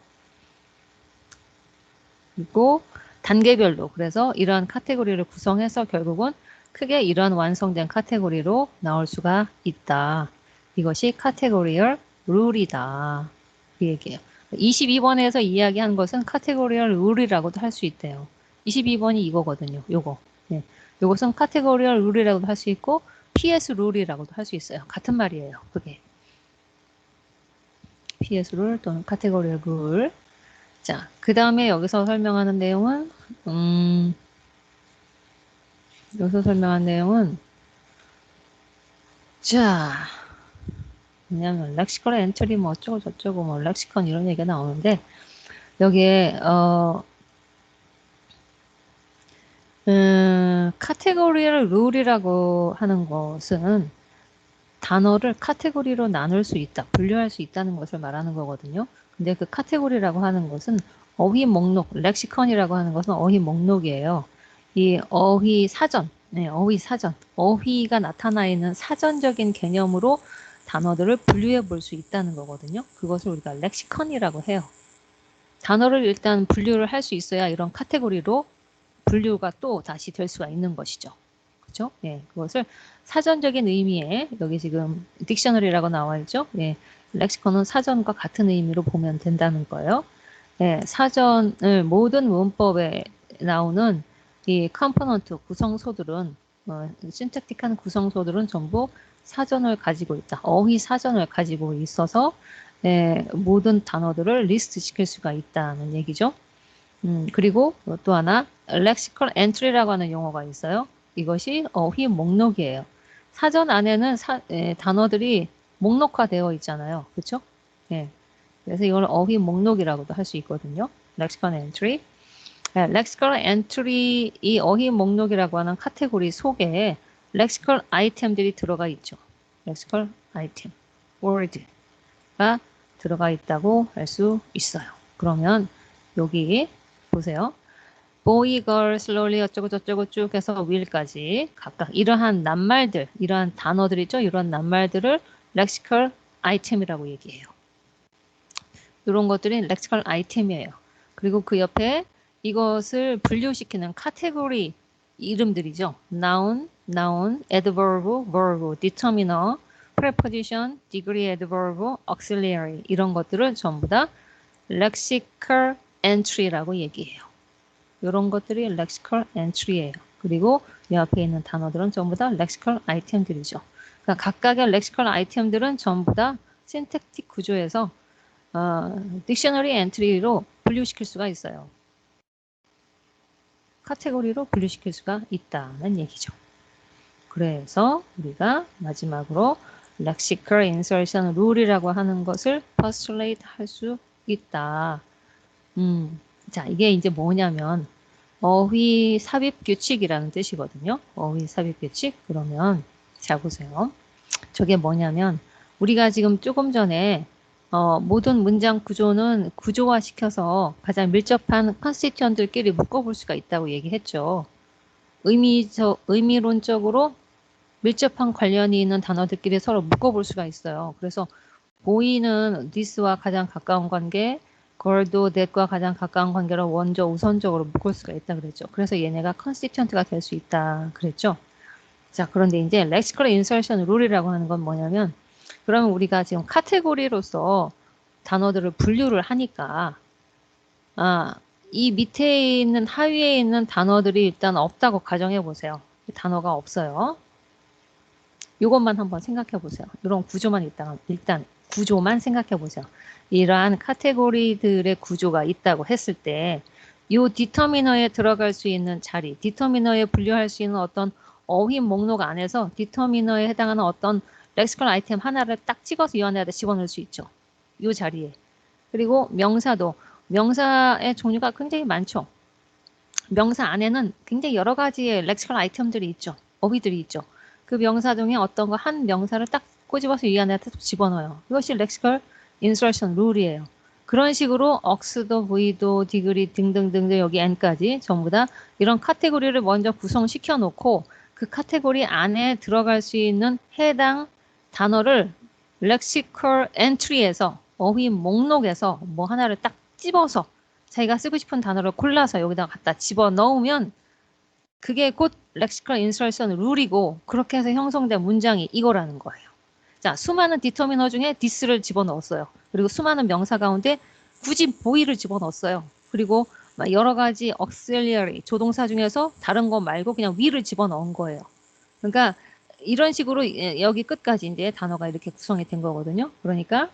Speaker 1: 그리고 단계별로 그래서 이러한 카테고리를 구성해서 결국은 크게 이러한 완성된 카테고리로 나올 수가 있다. 이것이 카테고리얼 룰이다. 그 얘기예요. 22번에서 이야기한 것은 카테고리얼 룰이라고도 할 수 있대요. 22번이 이거거든요. 요거. 네. 요것은 카테고리얼 룰이라고도 할 수 있고 PS 룰이라고도 할 수 있어요. 같은 말이에요. 그게. PS 룰 또는 카테고리얼 룰. 자, 그 다음에 여기서 설명하는 내용은, 여기서 설명한 내용은, 자, 왜냐면, 렉시컬 엔트리 뭐 어쩌고 저쩌고 뭐 렉시컨 이런 얘기가 나오는데, 여기에, 카테고리얼 룰이라고 하는 것은, 단어를 카테고리로 나눌 수 있다, 분류할 수 있다는 것을 말하는 거거든요. 근데 그 카테고리라고 하는 것은 어휘 목록, 렉시컨이라고 하는 것은 어휘 목록이에요. 이 어휘 사전, 네, 어휘 사전, 어휘가 나타나 있는 사전적인 개념으로 단어들을 분류해 볼 수 있다는 거거든요. 그것을 우리가 렉시컨이라고 해요. 단어를 일단 분류를 할 수 있어야 이런 카테고리로 분류가 또 다시 될 수가 있는 것이죠. 그렇죠? 예, 그것을 사전적인 의미의 여기 지금 딕셔너리라고 나와 있죠. 예, 렉시컨은 사전과 같은 의미로 보면 된다는 거예요. 예, 사전을 모든 문법에 나오는 이 컴포넌트 구성소들은 신택틱한 구성소들은 전부 사전을 가지고 있다. 어휘 사전을 가지고 있어서 예, 모든 단어들을 리스트 시킬 수가 있다는 얘기죠. 그리고 또 하나 lexical entry라고 하는 용어가 있어요. 이것이 어휘 목록이에요. 사전 안에는 단어들이 목록화되어 있잖아요. 그렇죠? 예. 그래서 이걸 어휘 목록이라고도 할 수 있거든요. lexical entry. 예, lexical entry 이 어휘 목록이라고 하는 카테고리 속에 lexical item들이 들어가 있죠. lexical item, word가 들어가 있다고 할 수 있어요. 그러면 여기 보세요. boy, girl, slowly 어쩌고 저쩌고 쭉 해서 will까지 각각 이러한 낱말들, 이러한 단어들이죠. 이러한 낱말들을 lexical item이라고 얘기해요. 이런 것들이 lexical item이에요. 그리고 그 옆에 이것을 분류시키는 카테고리 이름들이죠. noun, noun, adverb, verb, determiner, preposition, degree adverb, auxiliary 이런 것들을 전부 다 lexical entry라고 얘기해요. 이런 것들이 lexical entry예요. 그리고 이 앞에 있는 단어들은 전부 다 lexical item들이죠. 그러니까 각각의 lexical item들은 전부 다 synthetic 구조에서 딕셔너리 엔트리로 분류시킬 수가 있어요. 카테고리로 분류시킬 수가 있다는 얘기죠. 그래서 우리가 마지막으로 lexical insertion rule이라고 하는 것을 postulate 할 수 있다. 자, 이게 이제 뭐냐면 어휘 삽입 규칙이라는 뜻이거든요. 어휘 삽입 규칙. 그러면 자 보세요. 저게 뭐냐면 우리가 지금 조금 전에 모든 문장 구조는 구조화시켜서 가장 밀접한 컨스티튜언트들끼리 묶어볼 수가 있다고 얘기했죠. 의미론적으로 밀접한 관련이 있는 단어들끼리 서로 묶어볼 수가 있어요. 그래서 보이는 this와 가장 가까운 관계, gir도 that과 가장 가까운 관계로 먼저 우선적으로 묶을 수가 있다 그랬죠. 그래서 얘네가 컨스티튜언트가 될 수 있다 그랬죠. 자, 그런데 이제 lexical insertion rule이라고 하는 건 뭐냐면 그러면 우리가 지금 카테고리로서 단어들을 분류를 하니까 이 밑에 있는 하위에 있는 단어들이 일단 없다고 가정해 보세요. 단어가 없어요. 이것만 한번 생각해 보세요. 이런 구조만 일단 구조만 생각해 보세요. 이러한 카테고리들의 구조가 있다고 했을 때 이 디터미너에 들어갈 수 있는 자리, 디터미너에 분류할 수 있는 어떤 어휘 목록 안에서 디터미너에 해당하는 어떤 렉시컬 아이템 하나를 딱 찍어서 이 안에다 집어넣을 수 있죠. 이 자리에. 그리고 명사도 명사의 종류가 굉장히 많죠. 명사 안에는 굉장히 여러 가지의 렉시컬 아이템들이 있죠. 어휘들이 있죠. 그 명사 중에 어떤 거 한 명사를 딱 꼬집어서 이 안에 집어넣어요. 이것이 렉시컬 인서션 룰이에요. 그런 식으로 억스도, 브이도, 디그리 등등등등 여기 n까지 전부 다 이런 카테고리를 먼저 구성시켜 놓고 그 카테고리 안에 들어갈 수 있는 해당 단어를 렉시컬 엔트리에서 어휘 목록에서 뭐 하나를 딱 집어서 자기가 쓰고 싶은 단어를 골라서 여기다 갖다 집어넣으면 그게 곧 렉시컬 인서션 룰이고 그렇게 해서 형성된 문장이 이거라는 거예요. 자, 수많은 디터미너 중에 this를 집어넣었어요. 그리고 수많은 명사 가운데 굳이 boy를 집어넣었어요. 그리고 여러 가지 auxiliary, 조동사 중에서 다른 거 말고 그냥 we를 집어넣은 거예요. 그러니까 이런 식으로 여기 끝까지 이제 단어가 이렇게 구성이 된 거거든요. 그러니까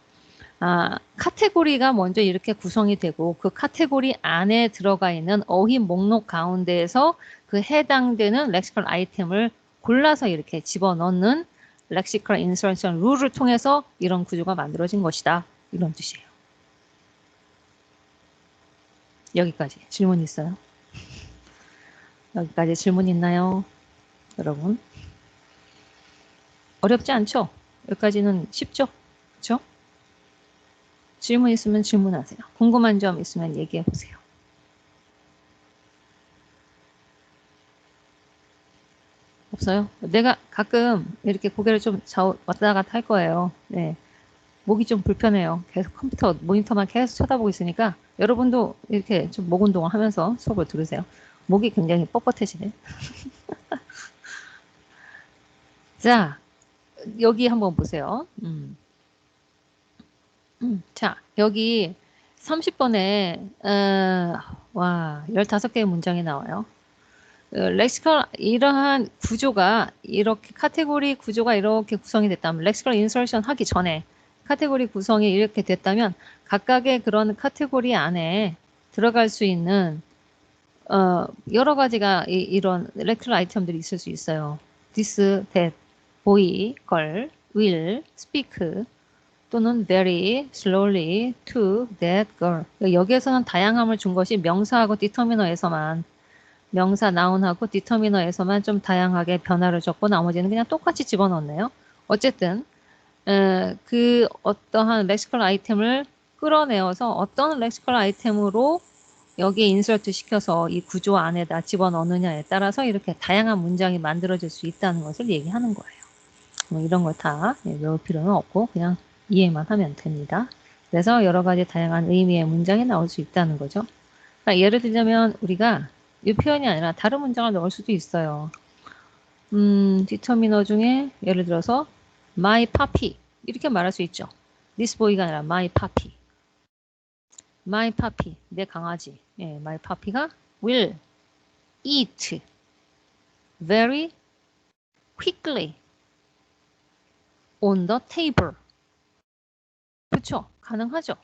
Speaker 1: 카테고리가 먼저 이렇게 구성이 되고 그 카테고리 안에 들어가 있는 어휘 목록 가운데에서 그 해당되는 렉시컬 아이템을 골라서 이렇게 집어넣는 렉시컬 인서션 룰을 통해서 이런 구조가 만들어진 것이다. 이런 뜻이에요. 여기까지 질문 있어요? 여기까지 질문 있나요? 여러분? 어렵지 않죠? 여기까지는 쉽죠? 그쵸? 질문 있으면 질문하세요. 궁금한 점 있으면 얘기해 보세요. 없어요? 내가 가끔 이렇게 고개를 좀 왔다 갔다 할 거예요. 네. 목이 좀 불편해요. 계속 컴퓨터 모니터만 계속 쳐다보고 있으니까 여러분도 이렇게 좀 목 운동을 하면서 수업을 들으세요. 목이 굉장히 뻣뻣해지네. 자, 여기 한번 보세요. 자, 여기 30번에 와, 15개의 문장이 나와요. 렉시컬 이러한 구조가 이렇게 카테고리 구조가 이렇게 구성이 됐다면 렉시컬 인서션 하기 전에 카테고리 구성이 이렇게 됐다면 각각의 그런 카테고리 안에 들어갈 수 있는 여러 가지가 이런 렉시컬 아이템들이 있을 수 있어요. this, that, boy, girl, will, speak 또는 very, slowly, to, that, girl. 여기에서는 다양함을 준 것이 명사하고 디터미너에서만 명사 나운하고 디터미너에서만 좀 다양하게 변화를 줬고 나머지는 그냥 똑같이 집어넣었네요. 어쨌든 그 어떠한 렉시컬 아이템을 끌어내어서 어떤 렉시컬 아이템으로 여기에 인서트 시켜서 이 구조 안에다 집어넣느냐에 따라서 이렇게 다양한 문장이 만들어질 수 있다는 것을 얘기하는 거예요. 뭐 이런 걸 다 외울 필요는 없고 그냥 이해만 하면 됩니다. 그래서 여러 가지 다양한 의미의 문장이 나올 수 있다는 거죠. 그러니까 예를 들자면 우리가 이 표현이 아니라 다른 문장을 넣을 수도 있어요. 디터미너 중에 예를 들어서 my puppy 이렇게 말할 수 있죠. this boy가 아니라 my puppy. my puppy 내 강아지. 예, my puppy가 will eat very quickly on the table. 그렇죠? 가능하죠.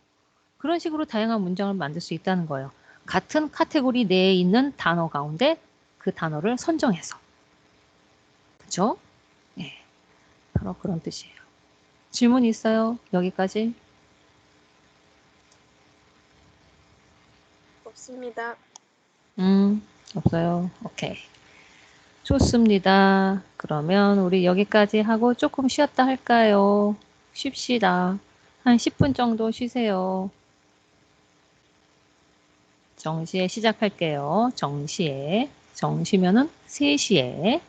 Speaker 1: 그런 식으로 다양한 문장을 만들 수 있다는 거예요. 같은 카테고리 내에 있는 단어 가운데 그 단어를 선정해서. 그죠? 예, 바로 그런 뜻이에요. 질문 있어요? 여기까지?
Speaker 2: 없습니다.
Speaker 1: 없어요. 오케이. 좋습니다. 그러면 우리 여기까지 하고 조금 쉬었다 할까요? 쉽시다. 한 10분 정도 쉬세요. 정시에 시작할게요. 정시에. 정시면은 3시에.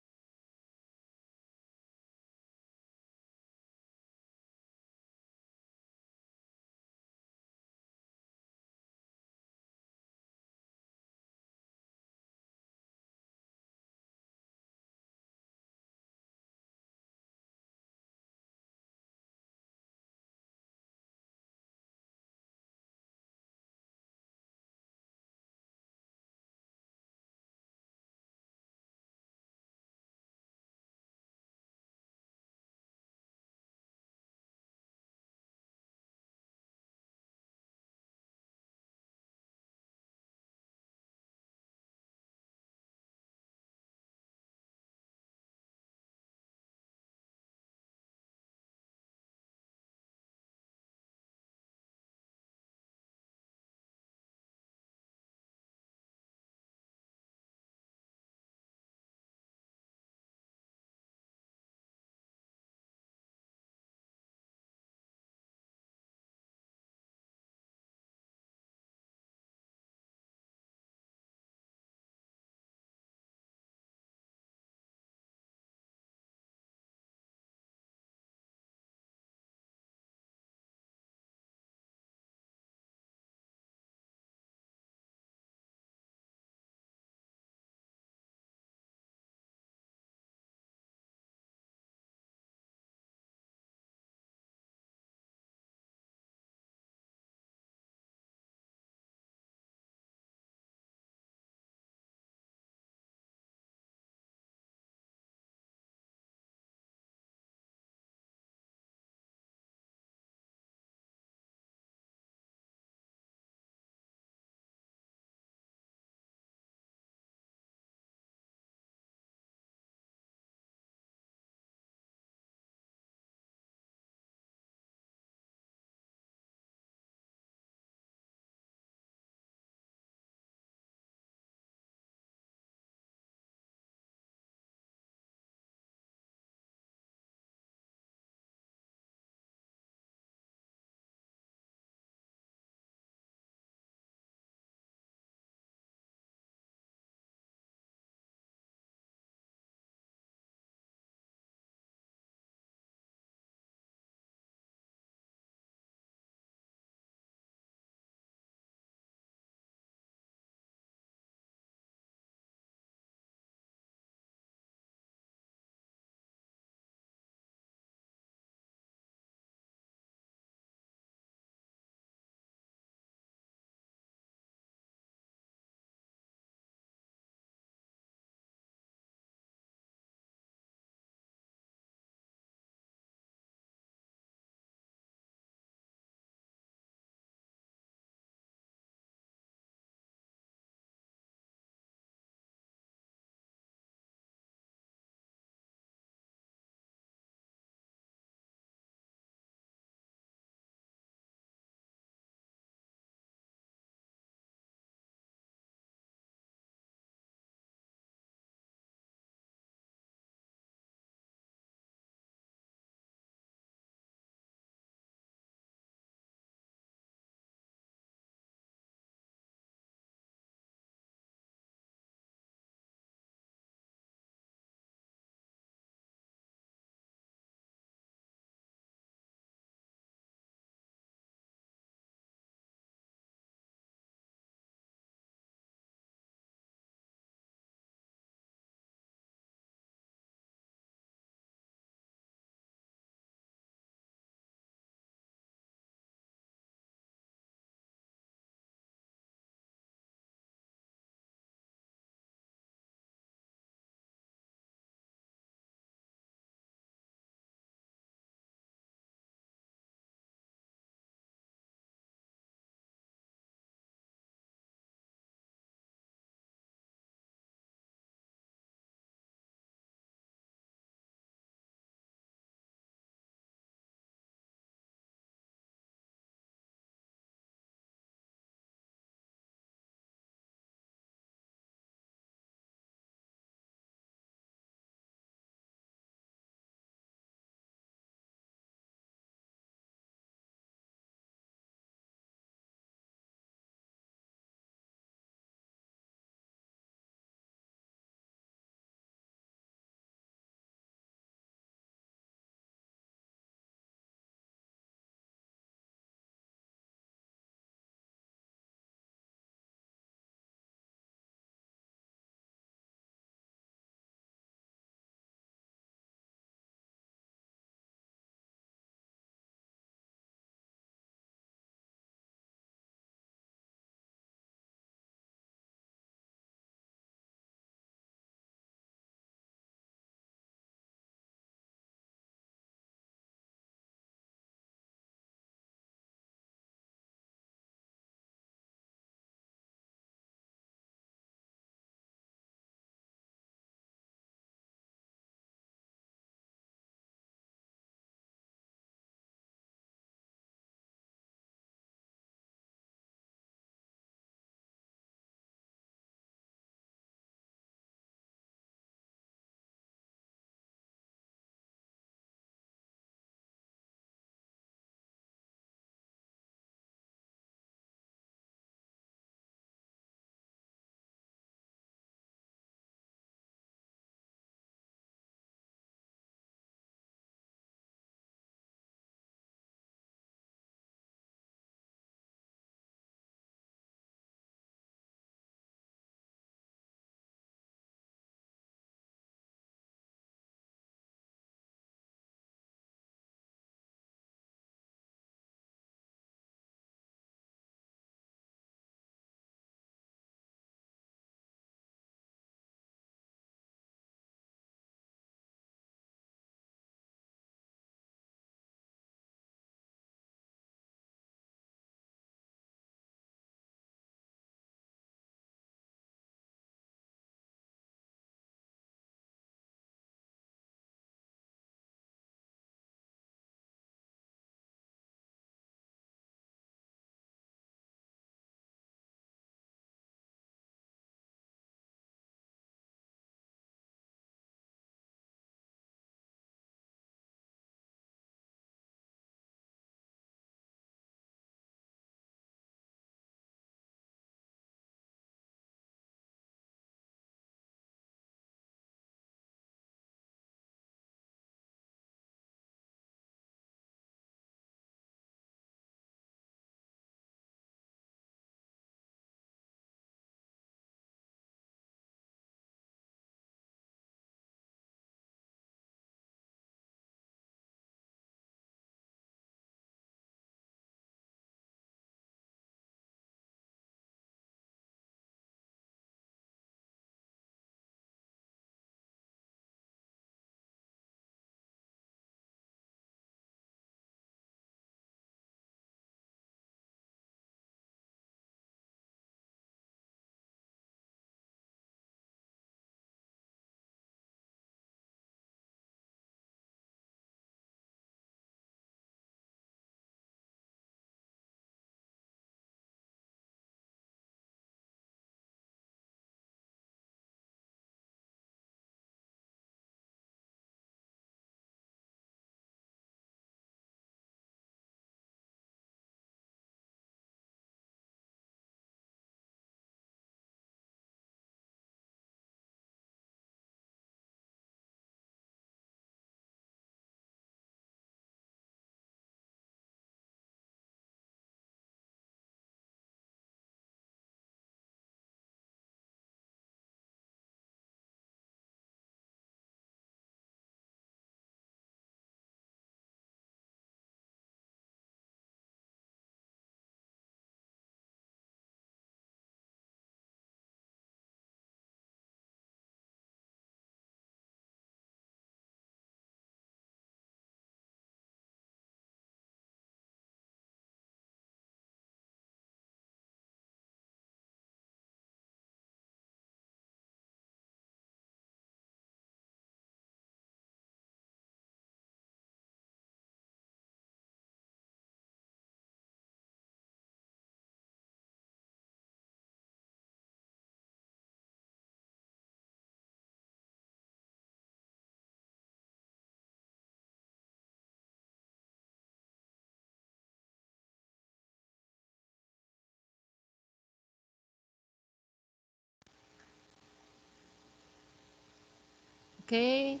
Speaker 1: Okay,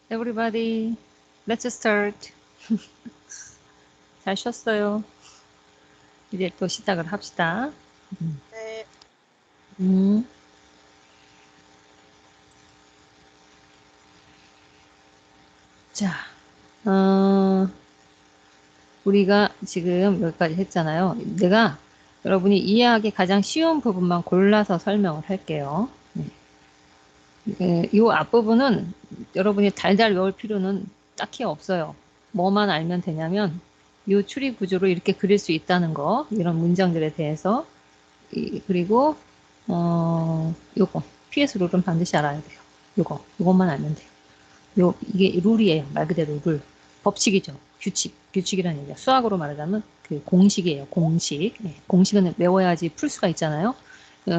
Speaker 1: everybody, let's start. 잘 쉬었어요. 이제 또 시작을 합시다.
Speaker 2: 네.
Speaker 1: 자, 우리가 지금 여기까지 했잖아요. 내가 여러분이 이해하기 가장 쉬운 부분만 골라서 설명을 할게요. 이 앞부분은 여러분이 달달 외울 필요는 딱히 없어요. 뭐만 알면 되냐면 이 추리 구조로 이렇게 그릴 수 있다는 거, 이런 문장들에 대해서, 그리고 요거 PS 룰은 반드시 알아야 돼요. 요것만 알면 돼요. 이게 룰이에요. 말 그대로 룰. 법칙이죠. 규칙이라는 얘기야. 수학으로 말하자면 그 공식이에요. 공식. 공식은 외워야지 풀 수가 있잖아요.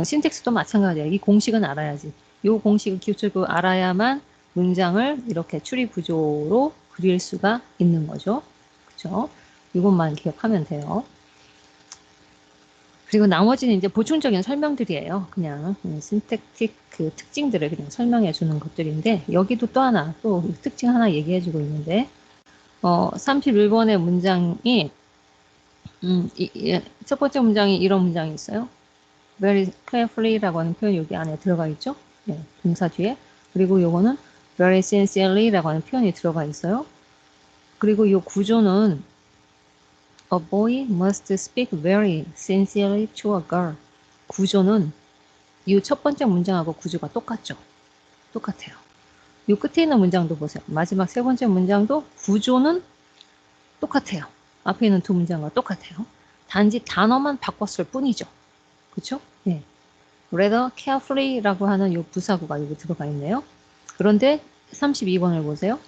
Speaker 1: 신텍스도 마찬가지예요. 이 공식은 알아야지. 이 공식을 기초로 알아야만 문장을 이렇게 추리 구조로 그릴 수가 있는 거죠. 그죠? 이것만 기억하면 돼요. 그리고 나머지는 이제 보충적인 설명들이에요. 그냥 신택틱 그 특징들을 그냥 설명해 주는 것들인데, 여기도 또 하나, 또 특징 하나 얘기해 주고 있는데, 31번의 문장이, 첫 번째 문장이 이런 문장이 있어요. very carefully라고 하는 표현이 여기 안에 들어가 있죠. 네, 동사 뒤에. 그리고 요거는 very sincerely라고 하는 표현이 들어가 있어요. 그리고 이 구조는 A boy must speak very sincerely to a girl. 구조는 이 첫 번째 문장하고 구조가 똑같죠. 똑같아요. 이 끝에 있는 문장도 보세요. 마지막 세 번째 문장도 구조는 똑같아요. 앞에 있는 두 문장과 똑같아요. 단지 단어만 바꿨을 뿐이죠. 그렇죠? 네. rather carefully라고 하는 이 부사구가 여기 들어가 있네요. 그런데 32번을 보세요.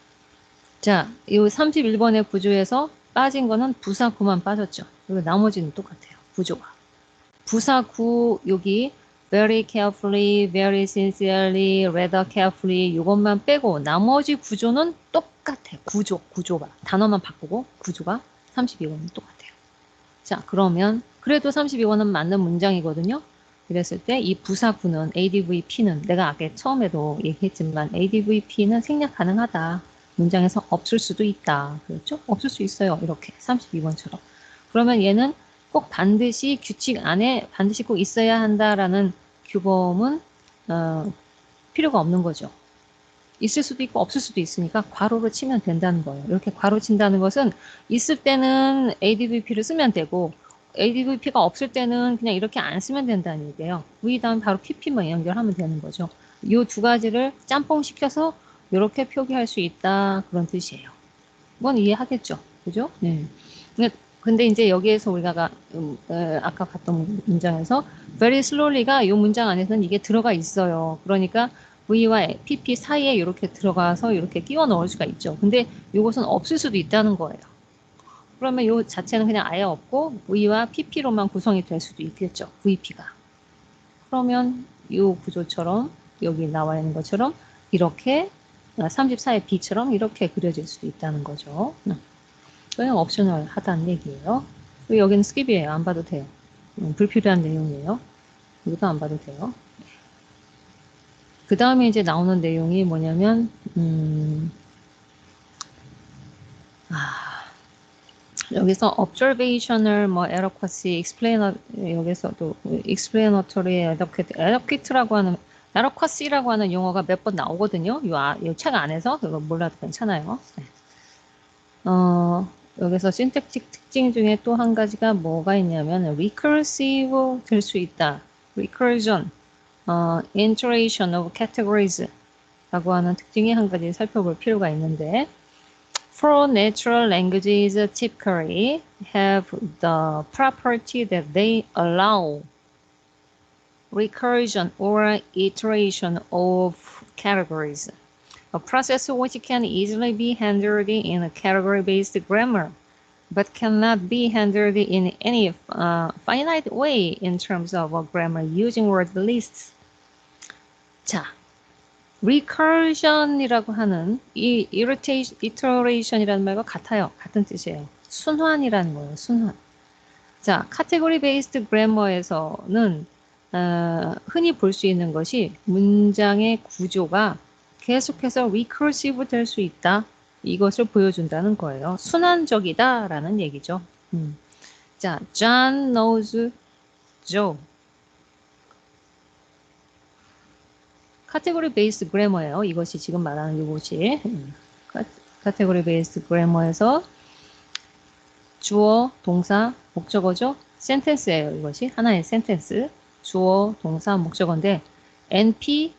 Speaker 1: 자, 이 31번의 구조에서 빠진 거는 부사구만 빠졌죠. 그리고 나머지는 똑같아요. 구조가. 부사구 여기 very carefully, very sincerely, rather carefully 이것만 빼고 나머지 구조는 똑같아요. 구조가. 단어만 바꾸고 구조가 32번은 똑같아요. 자, 그러면 그래도 32번은 맞는 문장이거든요. 그랬을 때 이 부사구는 ADVP는 내가 아까 처음에도 얘기했지만 ADVP는 생략 가능하다. 문장에서 없을 수도 있다. 그렇죠? 없을 수 있어요. 이렇게 32번처럼. 그러면 얘는 꼭 반드시 규칙 안에 반드시 꼭 있어야 한다라는 규범은 필요가 없는 거죠. 있을 수도 있고 없을 수도 있으니까 괄호로 치면 된다는 거예요. 이렇게 괄호 친다는 것은 있을 때는 ADVP를 쓰면 되고 ADVP가 없을 때는 그냥 이렇게 안 쓰면 된다는 얘기예요. V 다음 바로 PP만 연결하면 되는 거죠. 이 두 가지를 짬뽕 시켜서 이렇게 표기할 수 있다 그런 뜻이에요. 이건 이해하겠죠, 그죠? 네. 근데 이제 여기에서 우리가 아까 봤던 문장에서 very slowly가 이 문장 안에서는 이게 들어가 있어요. 그러니까 V와 PP 사이에 이렇게 들어가서 이렇게 끼워 넣을 수가 있죠. 근데 이것은 없을 수도 있다는 거예요. 그러면 이 자체는 그냥 아예 없고 V와 PP로만 구성이 될 수도 있겠죠. VP가. 그러면 이 구조처럼 여기 나와 있는 것처럼 이렇게 34의 B처럼 이렇게 그려질 수도 있다는 거죠. 그냥 옵셔널 하다는 얘기예요. 여기는 스킵이에요. 안 봐도 돼요. 불필요한 내용이에요. 여기도 안 봐도 돼요. 그 다음에 이제 나오는 내용이 뭐냐면 여기서 observational 뭐 adequacy, 여기서도 explanatory adequate라고 하는 adequacy라고 하는 용어가 몇 번 나오거든요. 이 책 안에서 그거 몰라도 괜찮아요. 네. 여기서 syntaktic 특징 중에 또 한 가지가 뭐가 있냐면 recursive 될 수 있다. recursion, iteration of categories 라고 하는 특징이 한 가지 살펴볼 필요가 있는데 For natural languages typically have the property that they allow recursion or iteration of categories, a process which can easily be handled in a category-based grammar, but cannot be handled in any finite way in terms of a grammar using word lists. 자, recursion이라고 하는 이 iteration이라는 말과 같아요. 같은 뜻이에요. 순환이라는 거예요. 순환. 자, category based grammar에서는 흔히 볼 수 있는 것이 문장의 구조가 계속해서 recursive 될 수 있다. 이것을 보여준다는 거예요. 순환적이다라는 얘기죠. 자, John knows Joe. 카테고리 베이스 그래머예요. 이것이 지금 말하는 이것이 카테고리 베이스 그래머에서 주어, 동사, 목적어죠. 센텐스예요. 이것이 하나의 센텐스. 주어, 동사, 목적어인데 NP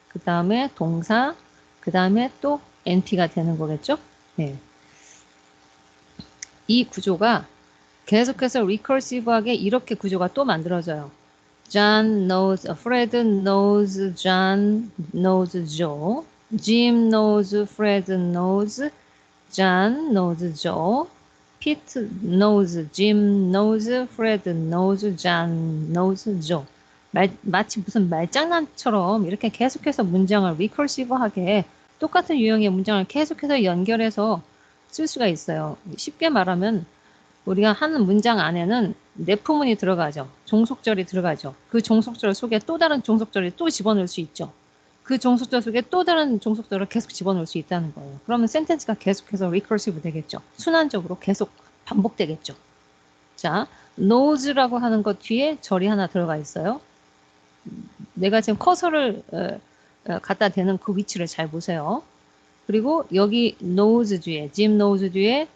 Speaker 1: 그 다음에 동사 그 다음에 또 NP가 되는 거겠죠. 네. 이 구조가 계속해서 recursive하게 이렇게 구조가 또 만들어져요. John knows, Fred knows, John knows Joe. Jim knows, Fred knows, John knows Joe. Pete knows, Jim knows, Fred knows, John knows Joe. 마치 무슨 말장난처럼 이렇게 계속해서 문장을 recursive하게 똑같은 유형의 문장을 계속해서 연결해서 쓸 수가 있어요. 쉽게 말하면 우리가 하는 문장 안에는 내포문이 들어가죠. 종속절이 들어가죠. 그 종속절 속에 또 다른 종속절을 또 집어넣을 수 있죠. 그 종속절 속에 또 다른 종속절을 계속 집어넣을 수 있다는 거예요. 그러면 센텐스가 계속해서 recursive 되겠죠. 순환적으로 계속 반복되겠죠. 자, knows라고 하는 것 뒤에 절이 하나 들어가 있어요. 내가 지금 커서를 갖다 대는 그 위치를 잘 보세요. 그리고 여기 knows 뒤에, Jim knows 뒤에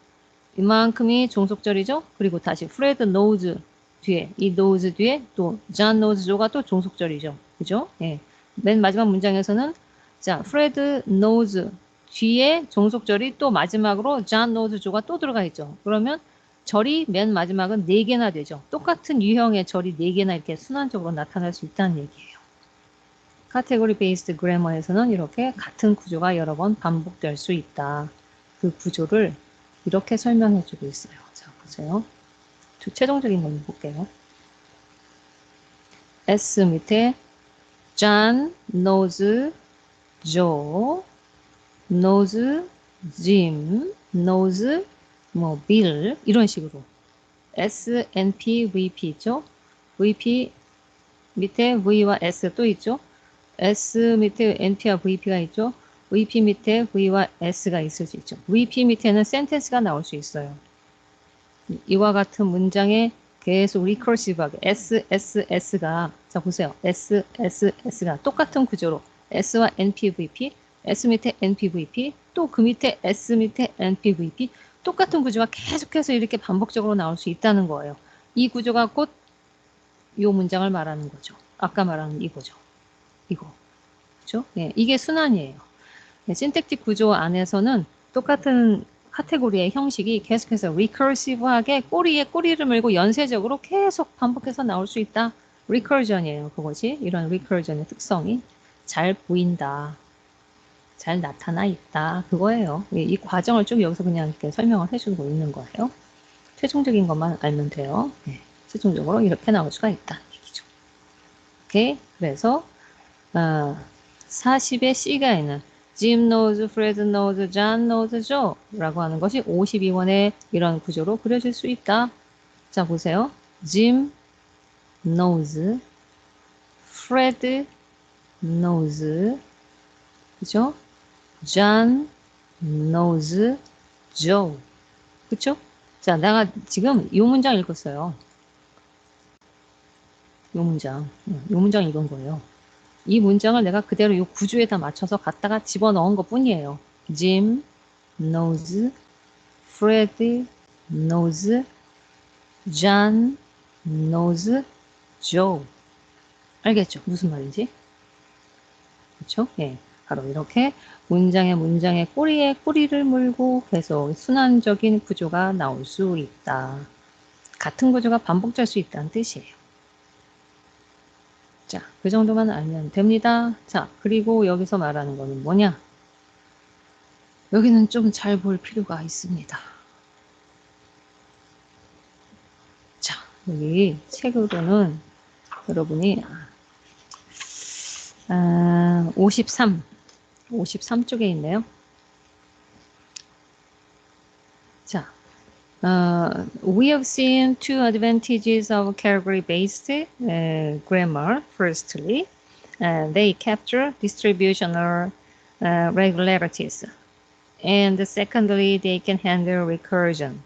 Speaker 1: 이만큼이 종속절이죠. 그리고 다시 Fred knows 뒤에, 이 knows 뒤에 또 John knows Joe가 또 종속절이죠. 그죠? 예. 맨 마지막 문장에서는 자, Fred knows 뒤에 종속절이 또 마지막으로 John knows Joe가 또 들어가 있죠. 그러면 절이 맨 마지막은 4개나 되죠. 똑같은 유형의 절이 4개나 이렇게 순환적으로 나타날 수 있다는 얘기예요. 카테고리 베이스드 그래머에서는 이렇게 같은 구조가 여러 번 반복될 수 있다. 그 구조를 이렇게 설명해 주고 있어요. 자, 보세요. 최종적인 걸 볼게요. S 밑에 John knows Joe, knows Jim, knows 뭐 Bill 이런 식으로 S, NP, VP 있죠. VP 밑에 V와 S 또 있죠. S 밑에 NP와 VP가 있죠. VP 밑에 V와 S가 있을 수 있죠. VP 밑에는 센텐스가 나올 수 있어요. 이와 같은 문장에 계속 recursive하게 S, S, S가 자 보세요. S, S, S가 똑같은 구조로 S와 NPVP, S 밑에 NPVP, 또 그 밑에 S 밑에 NPVP 똑같은 구조가 계속해서 이렇게 반복적으로 나올 수 있다는 거예요. 이 구조가 곧 이 문장을 말하는 거죠. 아까 말하는 이거죠. 이거. 그죠? 예, 이게 순환이에요. 예, 신택틱 구조 안에서는 똑같은 카테고리의 형식이 계속해서 recursive하게 꼬리에 꼬리를 물고 연쇄적으로 계속 반복해서 나올 수 있다. recursion이에요. 그것이 이런 recursion의 특성이 잘 보인다. 잘 나타나 있다. 그거예요. 이 과정을 쭉 여기서 그냥 이렇게 설명을 해주고 있는 거예요. 최종적인 것만 알면 돼요. 네, 최종적으로 이렇게 나올 수가 있다. 얘기죠. 오케이. 그래서 40의 C가 있는 Jim knows, Fred knows, John knows Joe 라고 하는 것이 52번의 이런 구조로 그려질 수 있다. 자, 보세요. Jim knows, Fred knows, 그죠? John knows Joe. 그쵸? 자, 내가 지금 이 문장 읽었어요. 이 문장 읽은 거예요. 이 문장을 내가 그대로 이 구조에다 맞춰서 갖다가 집어넣은 것 뿐이에요. Jim knows, Fred knows, John knows Joe. 알겠죠? 무슨 말인지? 그렇죠? 예. 바로 이렇게 문장의 꼬리에 꼬리를 물고 계속 순환적인 구조가 나올 수 있다. 같은 구조가 반복될 수 있다는 뜻이에요. 자, 그 정도만 알면 됩니다. 자, 그리고 여기서 말하는 거는 뭐냐? 여기는 좀 잘 볼 필요가 있습니다. 자, 여기 책으로는 여러분이 53쪽에 있네요. 자, we have seen two advantages of category-based grammar. Firstly, they capture distributional regularities. And secondly, they can handle recursion.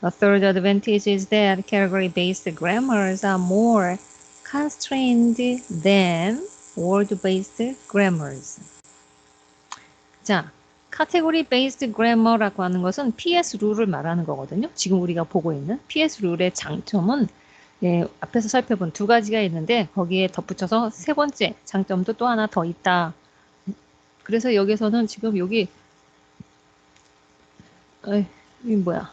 Speaker 1: A third advantage is that category-based grammars are more constrained than word-based grammars. 자, 카테고리 베이스드 그래머라고 하는 것은 PS 룰을 말하는 거거든요. 지금 우리가 보고 있는 PS 룰의 장점은 앞에서 살펴본 두 가지가 있는데 거기에 덧붙여서 세 번째 장점도 또 하나 더 있다. 그래서 여기서는 지금 여기 이게 뭐야?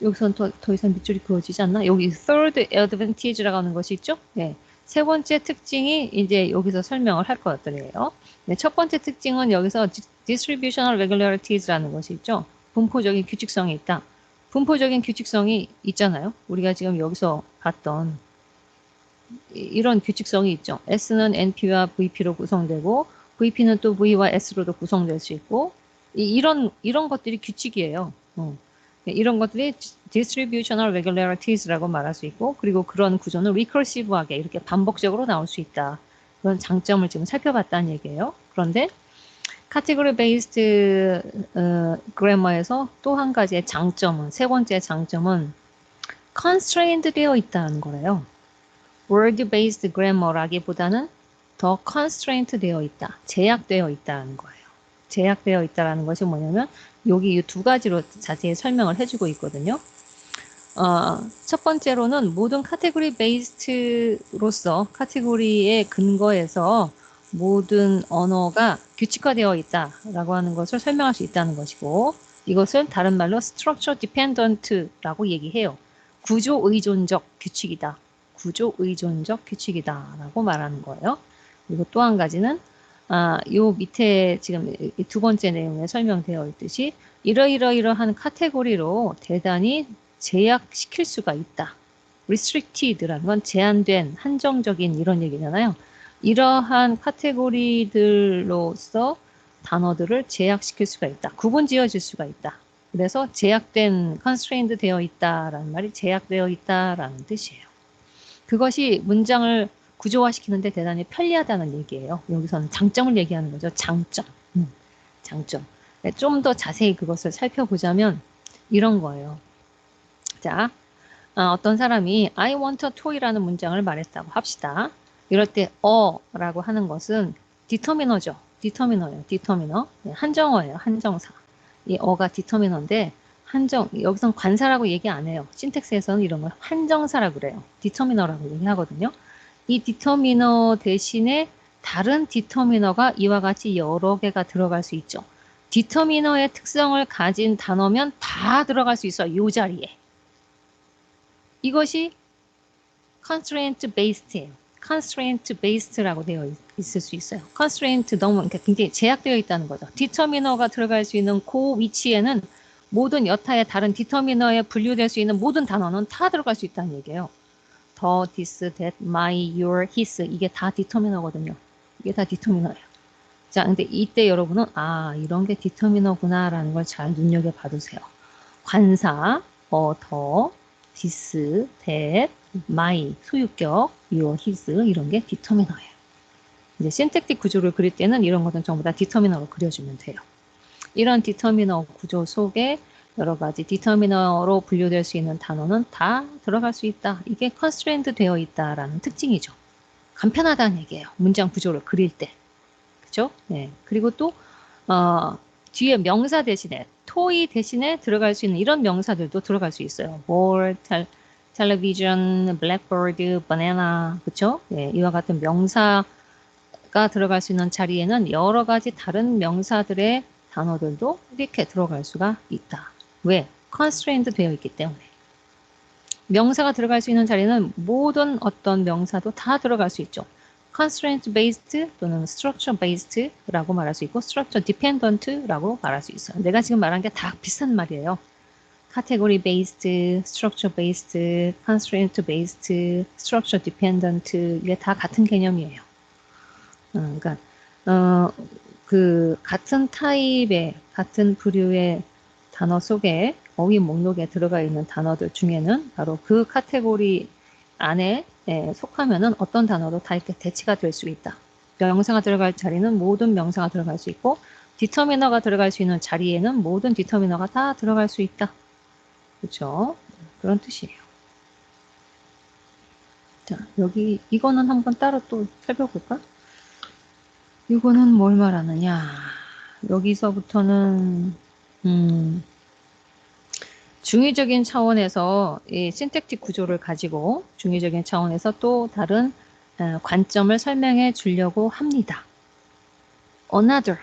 Speaker 1: 여기서는 더 이상 밑줄이 그어지지 않나? 여기 third advantage라고 하는 것이 있죠? 네. 세 번째 특징이 이제 여기서 설명을 할 것들이에요. 네, 첫 번째 특징은 여기서 distributional regularities라는 것이 있죠. 분포적인 규칙성이 있다. 분포적인 규칙성이 있잖아요. 우리가 지금 여기서 봤던 이런 규칙성이 있죠. S는 NP와 VP로 구성되고 VP는 또 V와 S로도 구성될 수 있고 이런 것들이 규칙이에요. 네, 이런 것들이 distributional regularities라고 말할 수 있고 그리고 그런 구조는 recursive하게 이렇게 반복적으로 나올 수 있다. 그런 장점을 지금 살펴봤다는 얘기예요. 그런데 category based grammar에서 또 한 가지의 장점은 세 번째 장점은 constrained 되어 있다는 거래요. word based grammar라기보다는 더 constraint 되어 있다. 제약되어 있다는 거예요. 제약되어 있다는 것이 뭐냐면 여기 이 두 가지로 자세히 설명을 해주고 있거든요. 첫 번째로는 모든 카테고리 베이스로서 카테고리의 근거에서 모든 언어가 규칙화되어 있다라고 하는 것을 설명할 수 있다는 것이고 이것을 다른 말로 structure dependent라고 얘기해요. 구조 의존적 규칙이다. 구조 의존적 규칙이다라고 말하는 거예요. 그리고 또 한 가지는 요 밑에 지금 두 번째 내용에 설명되어 있듯이 이러한 카테고리로 대단히 제약시킬 수가 있다. restricted라는 건 제한된, 한정적인 이런 얘기잖아요. 이러한 카테고리들로서 단어들을 제약시킬 수가 있다. 구분 지어질 수가 있다. 그래서 제약된, constrained 되어 있다라는 말이 제약되어 있다라는 뜻이에요. 그것이 문장을 구조화시키는데 대단히 편리하다는 얘기예요. 여기서는 장점을 얘기하는 거죠. 장점. 장점. 네, 좀 더 자세히 그것을 살펴보자면 이런 거예요. 자, 어떤 사람이 I want a toy라는 문장을 말했다고 합시다. 이럴 때 라고 하는 것은 디터미너죠. 디터미너예요. 디터미너. 네, 한정어예요. 한정사. 이 어가 디터미너인데 여기선 관사라고 얘기 안 해요. 신텍스에서는 이런 걸 한정사라고 그래요. 디터미너라고 얘기하거든요. 이 디터미너 대신에 다른 디터미너가 이와 같이 여러 개가 들어갈 수 있죠. 디터미너의 특성을 가진 단어면 다 들어갈 수 있어요. 이 자리에. 이것이 constraint based예요. constraint based라고 되어 있을 수 있어요. constraint 너무 굉장히 제약되어 있다는 거죠. 디터미너가 들어갈 수 있는 그 위치에는 모든 여타의 다른 디터미너에 분류될 수 있는 모든 단어는 다 들어갈 수 있다는 얘기예요. the, this, that, my, your, his 이게 다 디터미너거든요. 이게 다 디터미너예요. 자, 근데 이때 여러분은 이런 게 디터미너구나 라는 걸 잘 눈여겨봐두세요. 관사, the, this, that, my, 소유격, your, his 이런 게 디터미너예요. 이제 신택틱 구조를 그릴 때는 이런 것은 전부 다 디터미너로 그려주면 돼요. 이런 디터미너 구조 속에 여러 가지 디터미너로 분류될 수 있는 단어는 다 들어갈 수 있다. 이게 constrained 되어 있다라는 특징이죠. 간편하다는 얘기예요. 문장 구조를 그릴 때. 그죠? 네. 그리고 또, 뒤에 명사 대신에, toy 대신에 들어갈 수 있는 이런 명사들도 들어갈 수 있어요. ball, television, blackbird, banana. 그쵸? 네. 이와 같은 명사가 들어갈 수 있는 자리에는 여러 가지 다른 명사들의 단어들도 이렇게 들어갈 수가 있다. 왜? constrained 되어 있기 때문에. 명사가 들어갈 수 있는 자리는 모든 어떤 명사도 다 들어갈 수 있죠. constraint based 또는 structure based라고 말할 수 있고 structure dependent라고 말할 수 있어요. 내가 지금 말한 게 다 비슷한 말이에요. category based, structure based, constraint based, structure dependent 이게 다 같은 개념이에요. 그러니까 그 같은 타입의 같은 부류의 단어 속에 어휘 목록에 들어가 있는 단어들 중에는 바로 그 카테고리 안에 속하면은 어떤 단어도 다 이렇게 대치가 될 수 있다. 명사가 들어갈 자리는 모든 명사가 들어갈 수 있고 디터미너가 들어갈 수 있는 자리에는 모든 디터미너가 다 들어갈 수 있다. 그렇죠? 그런 뜻이에요. 자, 여기 이거는 한번 따로 또 살펴볼까? 이거는 뭘 말하느냐? 여기서부터는 중의적인 차원에서 이 신택틱 구조를 가지고 중의적인 차원에서 또 다른 관점을 설명해 주려고 합니다. Another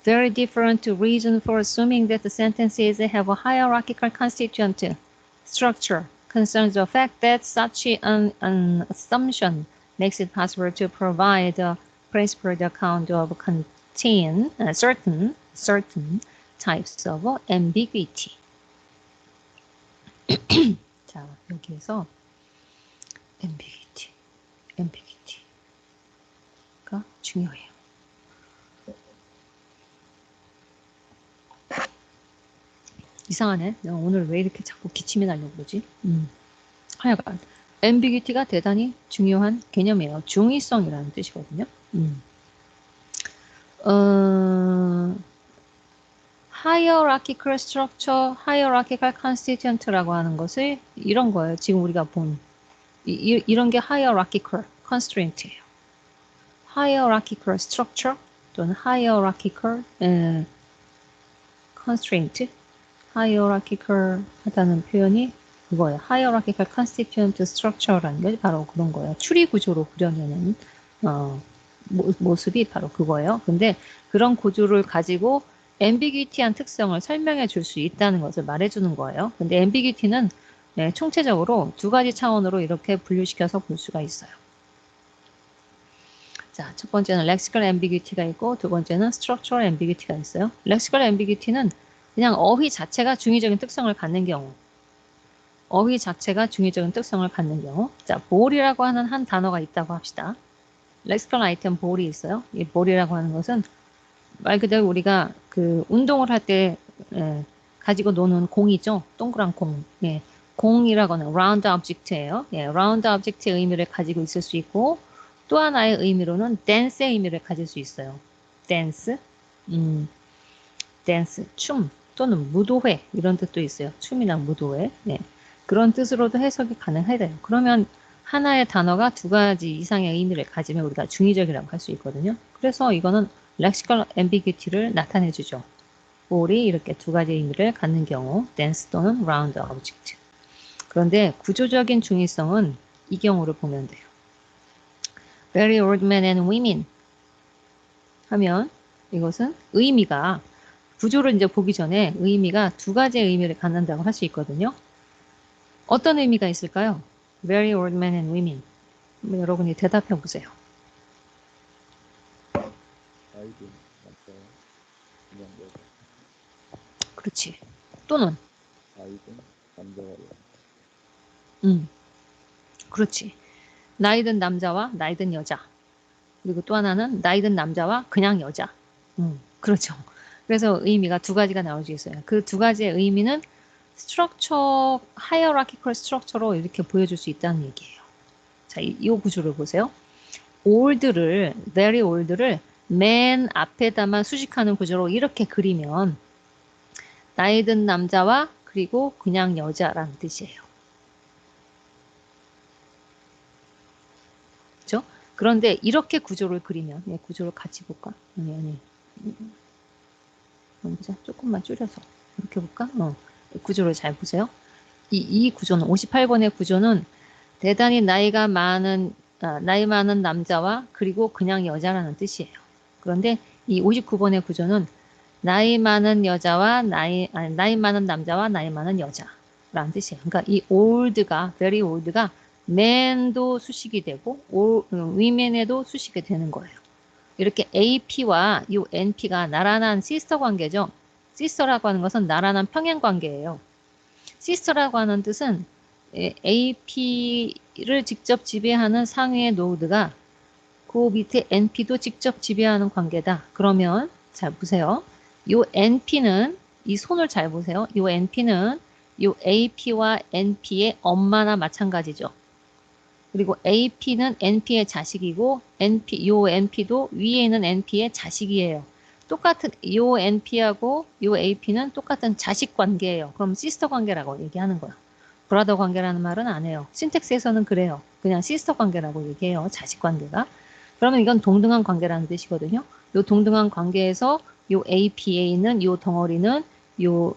Speaker 1: very different reason for assuming that the sentences have a hierarchical constituent structure concerns the fact that such an assumption makes it possible to provide a principled account of certain types of ambiguity. 자, 여기에서 ambiguity가 중요해요. 이상하네. 내가 오늘 왜 이렇게 자꾸 기침이 나려고 그러지? 하여간 ambiguity가 대단히 중요한 개념이에요. 중의성이라는 뜻이거든요. hierarchical structure, hierarchical constituent라고 하는 것을 이런 거예요. 지금 우리가 본 이런 게 hierarchical constraint예요. hierarchical structure 또는 hierarchical constraint, hierarchical 하다는 표현이 그거예요. hierarchical constituent structure라는 게 바로 그런 거예요. 추리 구조로 그려내는 모습이 바로 그거예요. 근데 그런 구조를 가지고 ambiguity한 특성을 설명해 줄 수 있다는 것을 말해주는 거예요. 근데 ambiguity는 총체적으로 두 가지 차원으로 이렇게 분류시켜서 볼 수가 있어요. 자, 첫 번째는 lexical ambiguity가 있고 두 번째는 structural ambiguity가 있어요. lexical ambiguity는 그냥 어휘 자체가 중의적인 특성을 갖는 경우. 어휘 자체가 중의적인 특성을 갖는 경우. 자, 볼이라고 하는 한 단어가 있다고 합시다. lexical item 볼이 있어요. 이 볼이라고 하는 것은 말 그대로 우리가 그 운동을 할 때 가지고 노는 공이죠. 동그란 공. 예, 공이라고는 round object예요. 예, round object의 의미를 가지고 있을 수 있고 또 하나의 의미로는 dance의 의미를 가질 수 있어요. dance, dance, 춤 또는 무도회 이런 뜻도 있어요. 춤이나 무도회. 예, 그런 뜻으로도 해석이 가능해요. 그러면 하나의 단어가 두 가지 이상의 의미를 가지면 우리가 중의적이라고 할 수 있거든요. 그래서 이거는 lexical ambiguity를 나타내주죠. 볼이 이렇게 두 가지 의미를 갖는 경우 dance 또는 round object. 그런데 구조적인 중의성은 이 경우를 보면 돼요. very old men and women 하면 이것은 의미가 구조를 이제 보기 전에 의미가 두 가지의 의미를 갖는다고 할 수 있거든요. 어떤 의미가 있을까요? very old men and women. 여러분이 대답해 보세요. 그렇지. 또는 그렇지. 나이든 남자와 나이든 여자. 그리고 또 하나는 나이든 남자와 그냥 여자. 그렇죠. 그래서 의미가 두 가지가 나올 수 있어요. 그 두 가지의 의미는 스트럭처, 하이어라키컬 스트럭처로 이렇게 보여줄 수 있다는 얘기예요. 자, 이 구조를 보세요. 올드를, very old를 맨 앞에다만 수식하는 구조로 이렇게 그리면 나이든 남자와 그리고 그냥 여자라는 뜻이에요. 그렇죠? 그런데 이렇게 구조를 그리면 구조를 같이 볼까? 아니. 보자. 조금만 줄여서 이렇게 볼까? 구조를 잘 보세요. 이 구조는 58번의 구조는 대단히 나이 많은 남자와 그리고 그냥 여자라는 뜻이에요. 그런데 이 59번의 구조는 나이 많은 여자와 나이 많은 남자와 나이 많은 여자라는 뜻이에요. 그러니까 이 old가 very old가 man도 수식이 되고 women에도 수식이 되는 거예요. 이렇게 AP와 이 NP가 나란한 시스터 관계죠. 시스터라고 하는 것은 나란한 평행 관계예요. 시스터라고 하는 뜻은 AP를 직접 지배하는 상위의 노드가 그 밑에 NP도 직접 지배하는 관계다. 그러면 잘 보세요. 이 NP는 이 손을 잘 보세요. 이 NP는 이 AP와 NP의 엄마나 마찬가지죠. 그리고 AP는 NP의 자식이고 요 NP도 위에 있는 NP의 자식이에요. 똑같은 요 NP하고 요 AP는 똑같은 자식 관계예요. 그럼 시스터 관계라고 얘기하는 거야. 브라더 관계라는 말은 안 해요. 신텍스에서는 그래요. 그냥 시스터 관계라고 얘기해요. 자식 관계가. 그러면 이건 동등한 관계라는 뜻이거든요. 요 동등한 관계에서 요 AP에 있는 요 덩어리는 요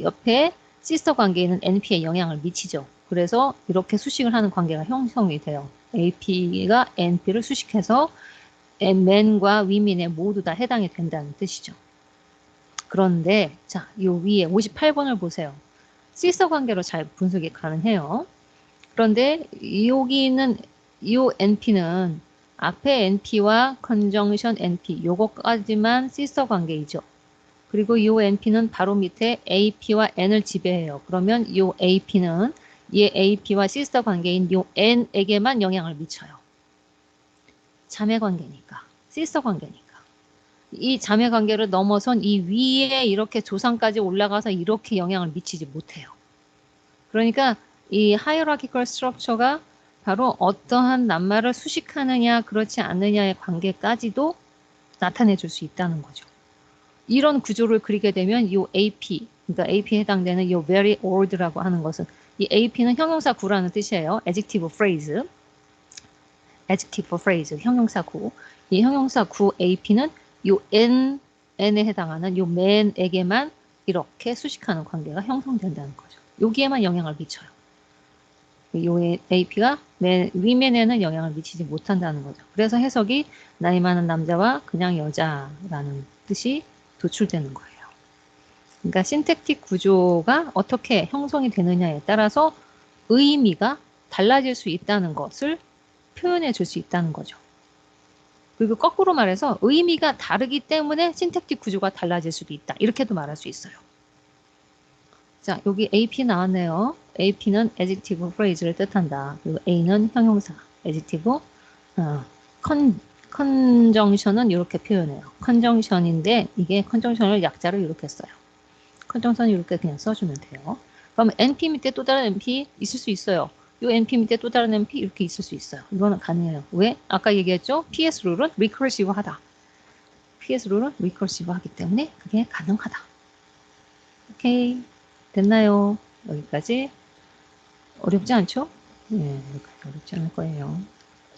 Speaker 1: 옆에 시스터 관계에 있는 NP에 영향을 미치죠. 그래서 이렇게 수식을 하는 관계가 형성이 돼요. AP가 NP를 수식해서 맨과 위민에 모두 다 해당이 된다는 뜻이죠. 그런데 자, 요 위에 58번을 보세요. 시스터 관계로 잘 분석이 가능해요. 그런데 여기 있는 이 NP는 앞에 NP와 컨정션 NP 요거까지만 시스터 관계이죠. 그리고 이 NP는 바로 밑에 AP와 N을 지배해요. 그러면 이 AP는 이 AP와 시스터 관계인 이 N에게만 영향을 미쳐요. 자매 관계니까. 시스터 관계니까. 이 자매 관계를 넘어선 이 위에 이렇게 조상까지 올라가서 이렇게 영향을 미치지 못해요. 그러니까 이 hierarchical structure가 바로 어떠한 낱말을 수식하느냐 그렇지 않느냐의 관계까지도 나타내 줄 수 있다는 거죠. 이런 구조를 그리게 되면 이 AP, 그러니까 AP에 해당되는 이 very old라고 하는 것은 이 AP는 형용사 구라는 뜻이에요. adjective phrase. adjective phrase, 형용사 구. 이 형용사 구 AP는 이 N에 해당하는 이 man에게만 이렇게 수식하는 관계가 형성된다는 거죠. 여기에만 영향을 미쳐요. 이 AP가 위맨에는 영향을 미치지 못한다는 거죠. 그래서 해석이 나이 많은 남자와 그냥 여자라는 뜻이 도출되는 거예요. 그러니까 신택틱 구조가 어떻게 형성이 되느냐에 따라서 의미가 달라질 수 있다는 것을 표현해 줄 수 있다는 거죠. 그리고 거꾸로 말해서 의미가 다르기 때문에 신택틱 구조가 달라질 수도 있다. 이렇게도 말할 수 있어요. 자, 여기 AP 나왔네요. AP는 adjective phrase를 뜻한다. 그리고 A는 형용사, adjective, conjunction은 이렇게 표현해요. conjunction인데 이게 conjunction을 약자로 이렇게 써요. 컨정선을 이렇게 그냥 써주면 돼요. 그럼 NP 밑에 또 다른 NP 있을 수 있어요. 이 NP 밑에 또 다른 NP 이렇게 있을 수 있어요. 이거는 가능해요. 왜? 아까 얘기했죠? PS 룰은 recursive 하다. PS 룰은 recursive 하기 때문에 그게 가능하다. 오케이. 됐나요? 여기까지. 어렵지 않죠? 네, 여기까지 어렵지 않을 거예요.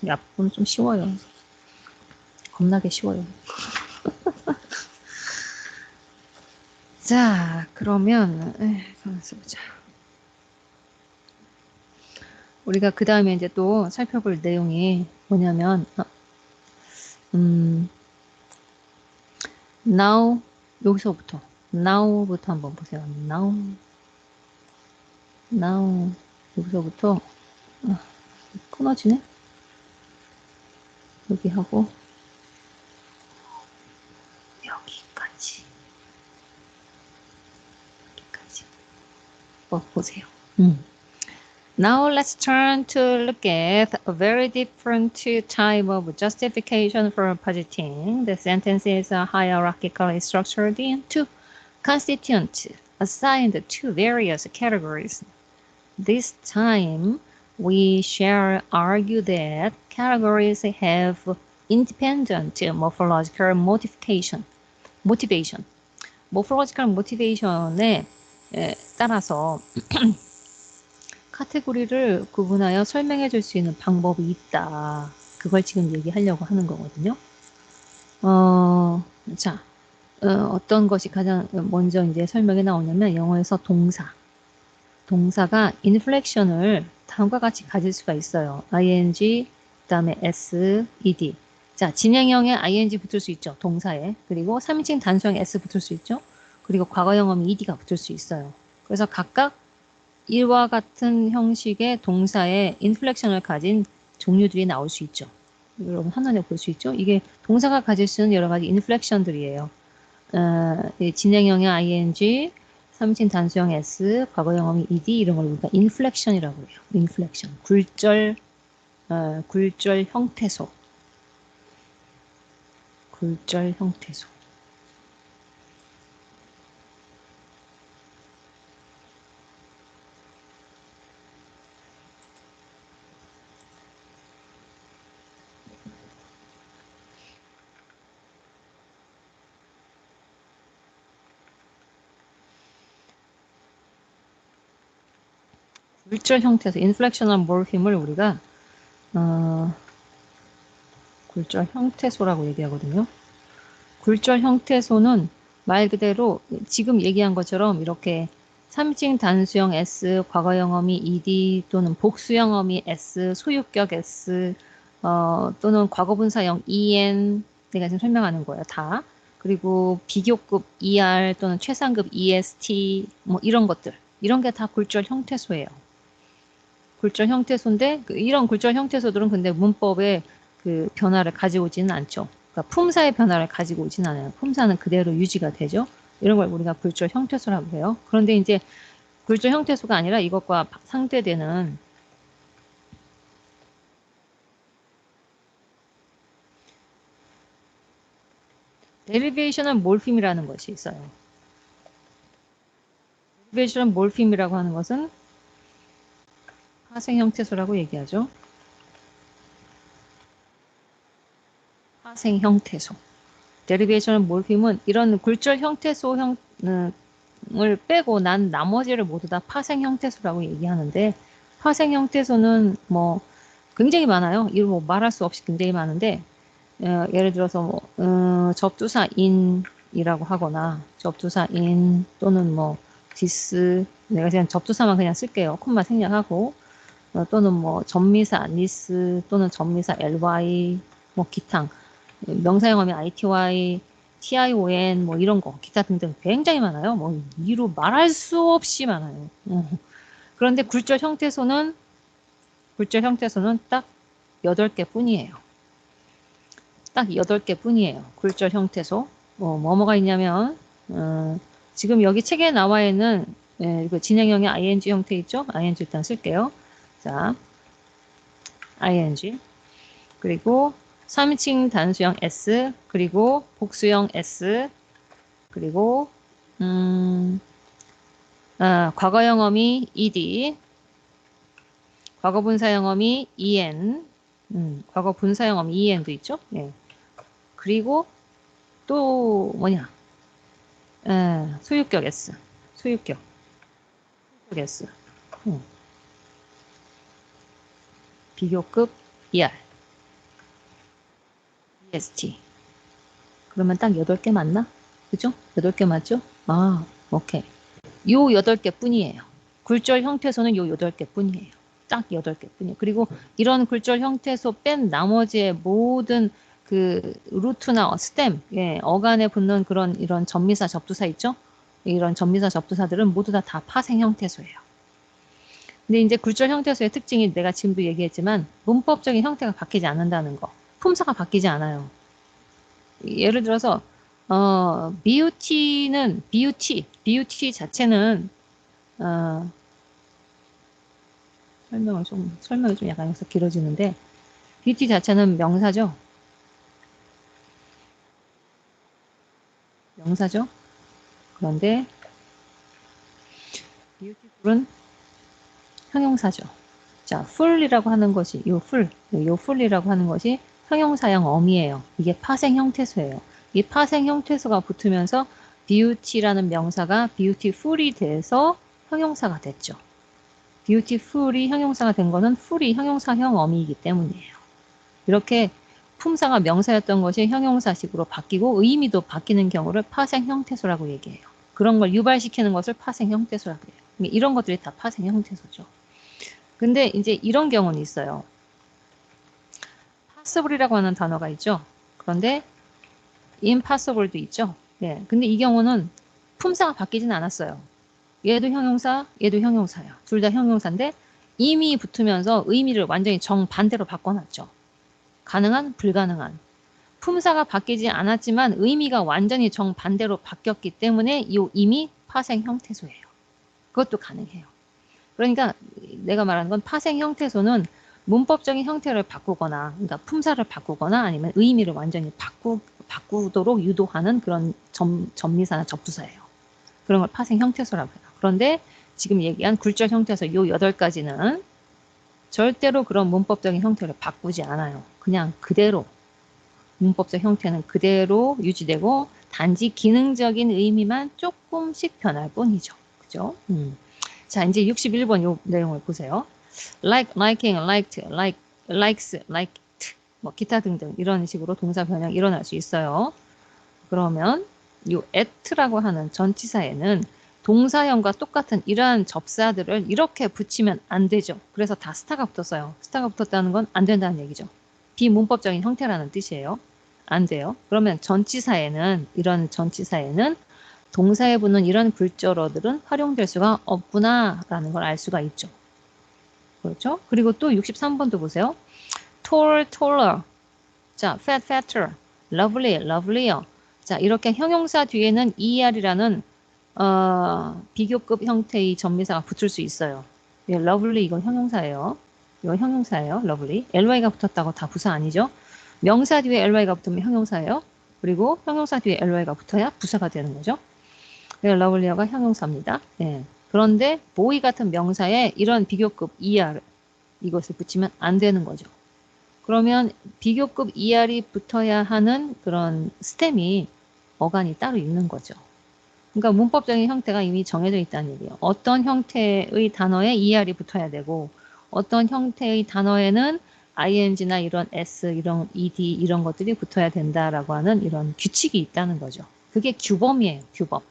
Speaker 1: 이 앞부분 좀 쉬워요. 겁나게 쉬워요. 자, 그러면, 가만 써보자. 우리가 그 다음에 이제 또 살펴볼 내용이 뭐냐면, now, now부터 한번 보세요. now, 여기서부터, 끊어지네? 여기 하고, 여기까지. 보세요. Now let's turn to look at a very different type of justification for positing the sentences are hierarchically structured into constituents assigned to various categories. This time, we shall argue that categories have independent morphological motivation. morphological motivation에 따라서 카테고리를 구분하여 설명해 줄 수 있는 방법이 있다. 그걸 지금 얘기하려고 하는 거거든요. 자, 어떤 것이 가장 먼저 이제 설명에 나오냐면 영어에서 동사가 인플렉션을 다음과 같이 가질 수가 있어요. ing, 그다음에 s, ed. 자, 진행형에 ing 붙을 수 있죠. 동사에. 그리고 3인칭 단수형에 s 붙을 수 있죠. 그리고 과거형은 ed가 붙을 수 있어요. 그래서 각각 이와 같은 형식의 동사의 인플렉션을 가진 종류들이 나올 수 있죠. 여러분 한눈에 볼 수 있죠? 이게 동사가 가질 수 있는 여러 가지 인플렉션들이에요. 진행형의 ing, 3인칭 단수형 s, 과거형의 ed 이런 걸 우리가 인플렉션이라고 해요. 인플렉션, 굴절 형태소. 굴절 형태소. 굴절 형태소, inflectional morpheme을 우리가 굴절 형태소라고 얘기하거든요. 굴절 형태소는 말 그대로 지금 얘기한 것처럼 이렇게 3인칭 단수형 S, 과거형 어미 ED 또는 복수형 어미 S, 소유격 S 또는 과거분사형 EN 내가 지금 설명하는 거예요. 다. 그리고 비교급 ER 또는 최상급 EST 뭐 이런 것들. 이런 게 다 굴절 형태소예요. 굴절 형태소인데 이런 굴절 형태소들은 근데 문법에 그 변화를 가지고 오지는 않죠. 그러니까 품사의 변화를 가지고 오진 않아요. 품사는 그대로 유지가 되죠. 이런 걸 우리가 굴절 형태소라고 해요. 그런데 이제 굴절 형태소가 아니라 이것과 상대되는 데리베이셔널 몰핌이라는 것이 있어요. 데리베이셔널 몰핌이라고 하는 것은 파생 형태소라고 얘기하죠. 파생 형태소. 데리베이셔널 몰핌은 이런 굴절 형태소형을 빼고 난 나머지를 모두 다 파생 형태소라고 얘기하는데 파생 형태소는 뭐 굉장히 많아요. 이거 뭐 말할 수 없이 굉장히 많은데 예를 들어서 뭐 접두사 in이라고 하거나 접두사 in 또는 뭐 this 내가 그냥 접두사만 그냥 쓸게요. 콤마 생략하고 또는 뭐 전미사 this 또는 전미사 ly 뭐 기탕 명사형 하면 ity, tion 뭐 이런 거 기타 등등 굉장히 많아요. 뭐 이루 말할 수 없이 많아요. 그런데 굴절 형태소는 딱 8개 뿐이에요. 딱 8개 뿐이에요. 굴절 형태소. 뭐가 있냐면 지금 여기 책에 나와 있는 이거 진행형의 ing 형태 있죠? ing 일단 쓸게요. 자, ing 그리고 3인칭 단수형 S 그리고 복수형 S 그리고 과거형 어미 ED 과거분사형 어미 EN 과거분사형 어미 EN도 있죠. 예. 그리고 또 뭐냐 소유격 S 소유격 S 비교급 ER EST 그러면 딱 8개 맞나? 그죠? 8개 맞죠? 아, 오케이. 요 8개 뿐이에요. 굴절 형태소는 요 8개 뿐이에요. 딱 8개 뿐이에요. 그리고 이런 굴절 형태소 뺀 나머지의 모든 그 루트나 스템, 예, 어간에 붙는 그런 이런 전미사 접두사 있죠? 이런 전미사 접두사들은 모두 다 파생 형태소예요. 근데 이제 굴절 형태소의 특징이 내가 지금도 얘기했지만 문법적인 형태가 바뀌지 않는다는 거. 품사가 바뀌지 않아요. 예를 들어서 beauty 자체는 설명이 좀 약간 여기서 길어지는데 beauty 자체는 명사죠. 명사죠. 그런데 beautiful은 형용사죠. 자, ful이라고 하는 것이 요 ful이라고 하는 것이 형용사형 어미예요. 이게 파생 형태소예요. 이 파생 형태소가 붙으면서 beauty라는 명사가 beautiful이 돼서 형용사가 됐죠. beautiful이 형용사가 된 거는 ful이 형용사형 어미이기 때문이에요. 이렇게 품사가 명사였던 것이 형용사식으로 바뀌고 의미도 바뀌는 경우를 파생 형태소라고 얘기해요. 그런 걸 유발시키는 것을 파생 형태소라고 해요. 이런 것들이 다 파생 형태소죠. 근데 이제 이런 경우는 있어요. possible이라고 하는 단어가 있죠. 그런데 impossible도 있죠. 예. 근데 이 경우는 품사가 바뀌진 않았어요. 얘도 형용사, 얘도 형용사예요. 둘 다 형용사인데 이미 붙으면서 의미를 완전히 정반대로 바꿔놨죠. 가능한, 불가능한. 품사가 바뀌지 않았지만 의미가 완전히 정반대로 바뀌었기 때문에 이 이미 파생 형태소예요. 그것도 가능해요. 그러니까 내가 말하는 건 파생 형태소는 문법적인 형태를 바꾸거나, 그러니까 품사를 바꾸거나 아니면 의미를 완전히 바꾸도록 유도하는 그런 전미사나 접두사예요. 그런 걸 파생 형태소라고 해요. 그런데 지금 얘기한 굴절 형태소 요 8가지는 절대로 그런 문법적인 형태를 바꾸지 않아요. 그냥 그대로 문법적 형태는 그대로 유지되고 단지 기능적인 의미만 조금씩 변할 뿐이죠. 그죠? 자, 이제 61번 요 내용을 보세요. like, liking, liked, like, likes, liked, 뭐 기타 등등 이런 식으로 동사 변형이 일어날 수 있어요. 그러면 요 at라고 하는 전치사에는 동사형과 똑같은 이러한 접사들을 이렇게 붙이면 안 되죠. 그래서 다 스타가 붙었어요. 스타가 붙었다는 건 안 된다는 얘기죠. 비문법적인 형태라는 뜻이에요. 안 돼요. 그러면 전치사에는 이런 전치사에는 동사에 붙는 이런 글자어들은 활용될 수가 없구나라는 걸 알 수가 있죠. 그렇죠? 그리고 또 63번도 보세요. tall, taller. 자, fat, fatter. lovely, lovelier. 자, 이렇게 형용사 뒤에는 er이라는 비교급 형태의 전미사가 붙을 수 있어요. 예, lovely 이건 형용사예요. 이건 형용사예요. lovely. ly가 붙었다고 다 부사 아니죠? 명사 뒤에 ly가 붙으면 형용사예요. 그리고 형용사 뒤에 ly가 붙어야 부사가 되는 거죠. lovely가 형용사입니다. 예. 그런데 boy 같은 명사에 이런 비교급 er 이것을 붙이면 안 되는 거죠. 그러면 비교급 er이 붙어야 하는 그런 스템이 어간이 따로 있는 거죠. 그러니까 문법적인 형태가 이미 정해져 있다는 얘기예요. 어떤 형태의 단어에 er이 붙어야 되고 어떤 형태의 단어에는 ing나 이런 s, 이런 ed 이런 것들이 붙어야 된다라고 하는 이런 규칙이 있다는 거죠. 그게 규범이에요. 규범.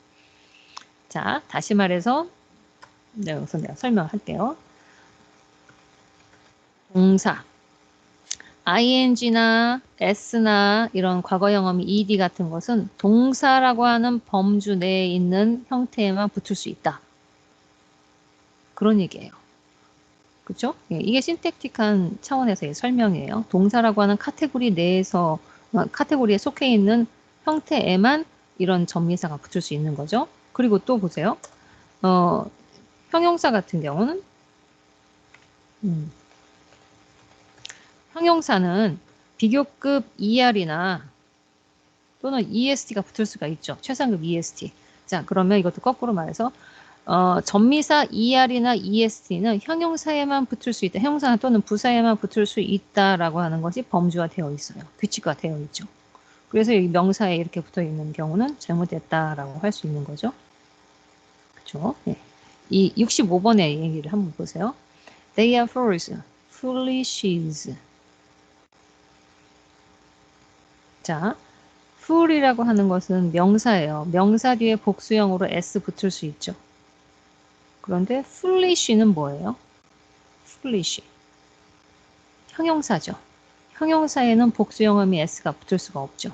Speaker 1: 자, 다시 말해서 여기서 내가 설명할게요. 동사 ing나 s나 이런 과거형어미 ed 같은 것은 동사라고 하는 범주 내에 있는 형태에만 붙을 수 있다. 그런 얘기예요. 그렇죠? 이게 신택틱한 차원에서의 설명이에요. 동사라고 하는 카테고리 내에서 카테고리에 속해 있는 형태에만 이런 전미사가 붙을 수 있는 거죠. 그리고 또 보세요. 형용사 같은 경우는 형용사는 비교급 ER이나 또는 EST가 붙을 수가 있죠. 최상급 EST. 자, 그러면 이것도 거꾸로 말해서 전미사 ER이나 EST는 형용사에만 붙을 수 있다. 형용사 또는 부사에만 붙을 수 있다라고 하는 것이 범주화 되어 있어요. 규칙화 되어 있죠. 그래서 이 명사에 이렇게 붙어 있는 경우는 잘못됐다라고 할 수 있는 거죠. 그렇죠? 네. 이 65번의 얘기를 한번 보세요. They are fools, foolishes. 자, fool이라고 하는 것은 명사예요. 명사 뒤에 복수형으로 s 붙을 수 있죠. 그런데 foolish는 뭐예요? foolish. 형용사죠. 형용사에는 복수형음이 s가 붙을 수가 없죠.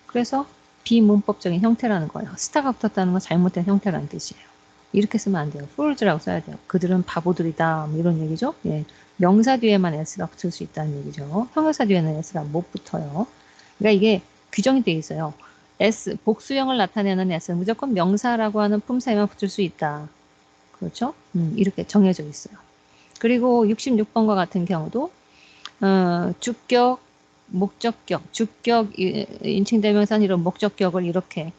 Speaker 1: 그래서 비문법적인 형태라는 거예요. 스타가 붙었다는 건 잘못된 형태라는 뜻이에요. 이렇게 쓰면 안 돼요. fools라고 써야 돼요. 그들은 바보들이다. 뭐 이런 얘기죠. 예. 명사 뒤에만 s가 붙을 수 있다는 얘기죠. 형용사 뒤에는 s가 못 붙어요. 그러니까 이게 규정이 되어 있어요. s, 복수형을 나타내는 s는 무조건 명사라고 하는 품사에만 붙을 수 있다. 그렇죠? 이렇게 정해져 있어요. 그리고 66번과 같은 경우도 주격, 목적격, 주격, 인칭대명사는 이런 목적격을 이렇게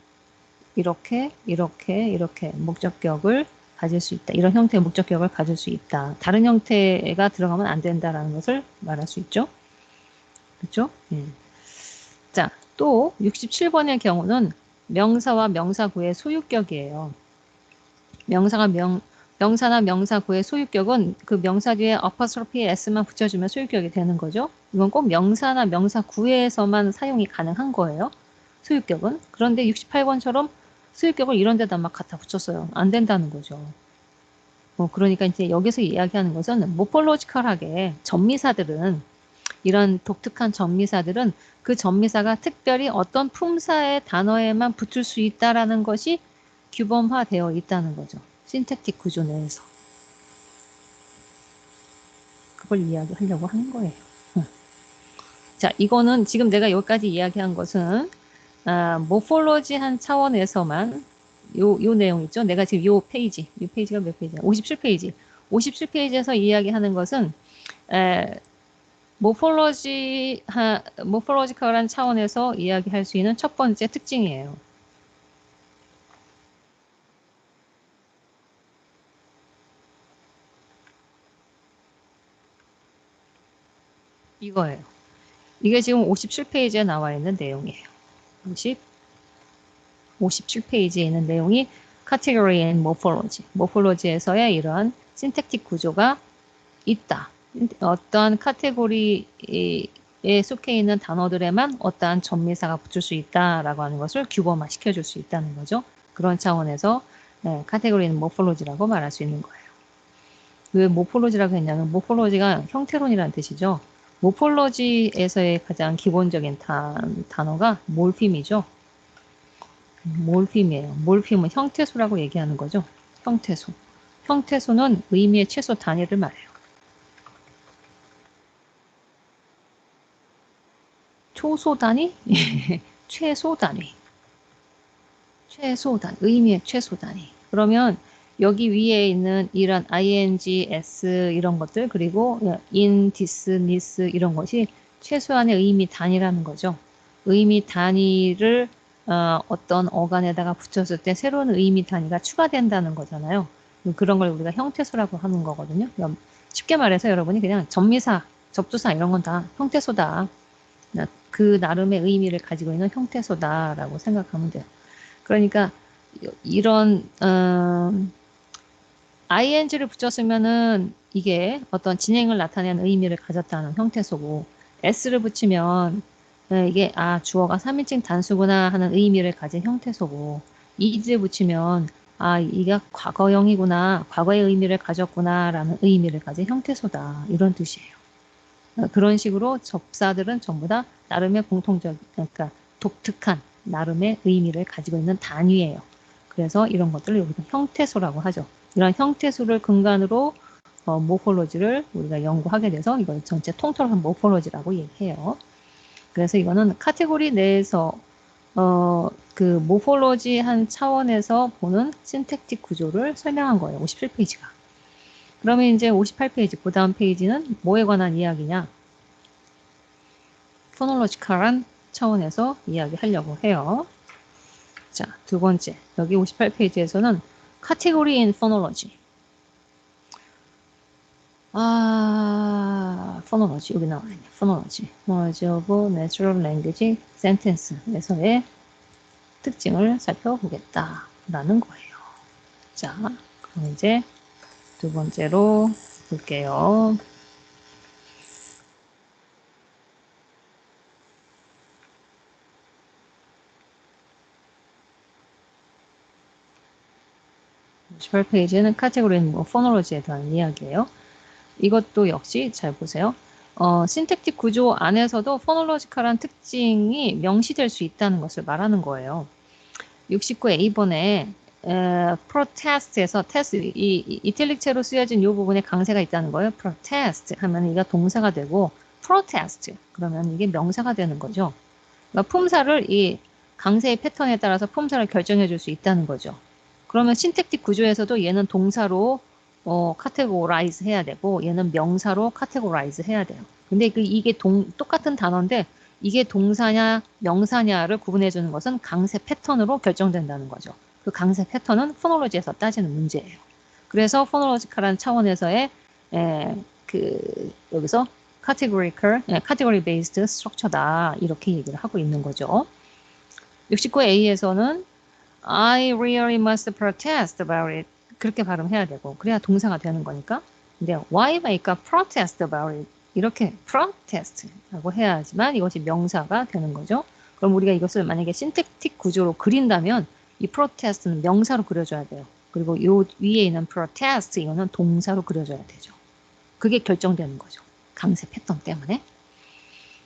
Speaker 1: 목적격을 가질 수 있다. 이런 형태의 목적격을 가질 수 있다. 다른 형태가 들어가면 안 된다라는 것을 말할 수 있죠. 그렇죠? 자, 또 67번의 경우는 명사와 명사구의 소유격이에요. 명사나 명사구의 소유격은 그 명사 뒤에 apostrophe s만 붙여주면 소유격이 되는 거죠. 이건 꼭 명사나 명사구에서만 사용이 가능한 거예요. 소유격은. 그런데 68번처럼 소유격을 이런 데다 막 갖다 붙였어요. 안 된다는 거죠. 그러니까 이제 여기서 이야기하는 것은 모폴로지컬하게 전미사들은 이런 독특한 전미사들은 그 전미사가 특별히 어떤 품사의 단어에만 붙을 수 있다라는 것이 규범화되어 있다는 거죠. 신택틱 구조 내에서. 그걸 이야기하려고 하는 거예요. 자, 이거는 지금 내가 여기까지 이야기한 것은 모폴로지한 차원에서만 요 내용 있죠. 내가 지금 요 페이지가 몇 페이지야? 57페이지. 57페이지에서 이야기하는 것은 모폴로지컬한 차원에서 이야기할 수 있는 첫 번째 특징이에요. 이거예요. 이게 지금 57페이지에 나와 있는 내용이에요. 57페이지에 있는 내용이 category and morphology. 모폴로지에서의 이러한 신택틱 구조가 있다. 어떠한 카테고리에 속해 있는 단어들에만 어떠한 전미사가 붙을 수 있다라고 하는 것을 규범화 시켜줄 수 있다는 거죠. 그런 차원에서 카테고리는 모폴로지라고 말할 수 있는 거예요. 왜 모폴로지라고 했냐면 모폴로지가 형태론이라는 뜻이죠. 모폴로지에서의 가장 기본적인 단어가 몰핌이죠. 몰핌이에요. 몰핌은 형태소라고 얘기하는 거죠. 형태소. 형태소는 의미의 최소 단위를 말해요. 초소 단위? 최소 단위. 최소 단위. 의미의 최소 단위. 그러면 여기 위에 있는 이런 ing, s 이런 것들 그리고 in, this, this 이런 것이 최소한의 의미 단위라는 거죠. 의미 단위를 어떤 어간에다가 붙였을 때 새로운 의미 단위가 추가된다는 거잖아요. 그런 걸 우리가 형태소라고 하는 거거든요. 쉽게 말해서 여러분이 그냥 전미사, 접두사 이런 건 다 형태소다. 그 나름의 의미를 가지고 있는 형태소다라고 생각하면 돼요. 그러니까 이런 ing를 붙였으면은 이게 어떤 진행을 나타내는 의미를 가졌다는 형태소고 s를 붙이면 이게 주어가 3인칭 단수구나 하는 의미를 가진 형태소고 is를 붙이면 이게 과거형이구나 과거의 의미를 가졌구나 라는 의미를 가진 형태소다 이런 뜻이에요. 그런 식으로 접사들은 전부 다 나름의 그러니까 독특한 나름의 의미를 가지고 있는 단위예요. 그래서 이런 것들을 여기서 형태소라고 하죠. 이런 형태소를 근간으로 모폴로지를 우리가 연구하게 돼서 이걸 전체 통틀어서 모폴로지라고 얘기해요. 그래서 이거는 카테고리 내에서 그 모폴로지 한 차원에서 보는 신택틱 구조를 설명한 거예요. 57페이지가. 그러면 이제 58페이지, 그 다음 페이지는 뭐에 관한 이야기냐? 포놀로지컬한 차원에서 이야기하려고 해요. 자, 두 번째. 여기 58페이지에서는 Category in Phonology. Phonology. 여기 나와있네. Phonology. Phonology of Natural Language Sentence에서의 특징을 살펴보겠다. 라는 거예요. 자, 그럼 이제 두 번째로 볼게요. 십8 페이지는 카테고리는 포놀로지에 대한 이야기예요. 이것도 역시 잘 보세요. 신택틱 구조 안에서도 포놀로지컬한 특징이 명시될 수 있다는 것을 말하는 거예요. 69A번에 protest에서 test, 이탈릭체로 쓰여진 이 부분에 강세가 있다는 거예요. protest 하면 이가 동사가 되고 protest 그러면 이게 명사가 되는 거죠. 그러니까 품사를 이 강세의 패턴에 따라서 품사를 결정해 줄 수 있다는 거죠. 그러면 신택틱 구조에서도 얘는 동사로 카테고라이즈 해야 되고 얘는 명사로 카테고라이즈 해야 돼요. 근데 이게 똑같은 단어인데 이게 동사냐 명사냐를 구분해 주는 것은 강세 패턴으로 결정된다는 거죠. 그 강세 패턴은 포놀로지에서 따지는 문제예요. 그래서 포놀로지컬한 차원에서의 여기서 category based structure다 이렇게 얘기를 하고 있는 거죠. 69A에서는 I really must protest about it. 그렇게 발음해야 되고 그래야 동사가 되는 거니까. 근데 why make a protest about it? 이렇게 protest라고 해야지만 이것이 명사가 되는 거죠. 그럼 우리가 이것을 만약에 신택틱 구조로 그린다면 이 protest는 명사로 그려줘야 돼요. 그리고 요 위에 있는 protest 이거는 동사로 그려줘야 되죠. 그게 결정되는 거죠. 강세 패턴 때문에.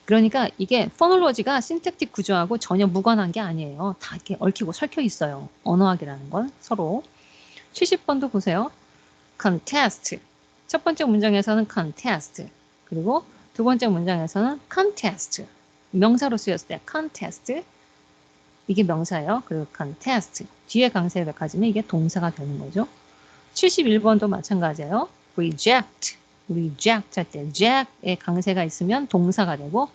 Speaker 1: 그러니까 이게 포놀로지가 신택틱 구조하고 전혀 무관한 게 아니에요. 다 이렇게 얽히고 설켜 있어요. 언어학이라는 건 서로. 70번도 보세요. contest. 첫 번째 문장에서는 contest. 그리고 두 번째 문장에서는 contest. 명사로 쓰였을 때 contest. 이게 명사예요. 그리고 contest. 뒤에 강세를 가지면 이게 동사가 되는 거죠. 71번도 마찬가지예요. reject. reject 할 때 jack의 강세가 있으면 동사가 되고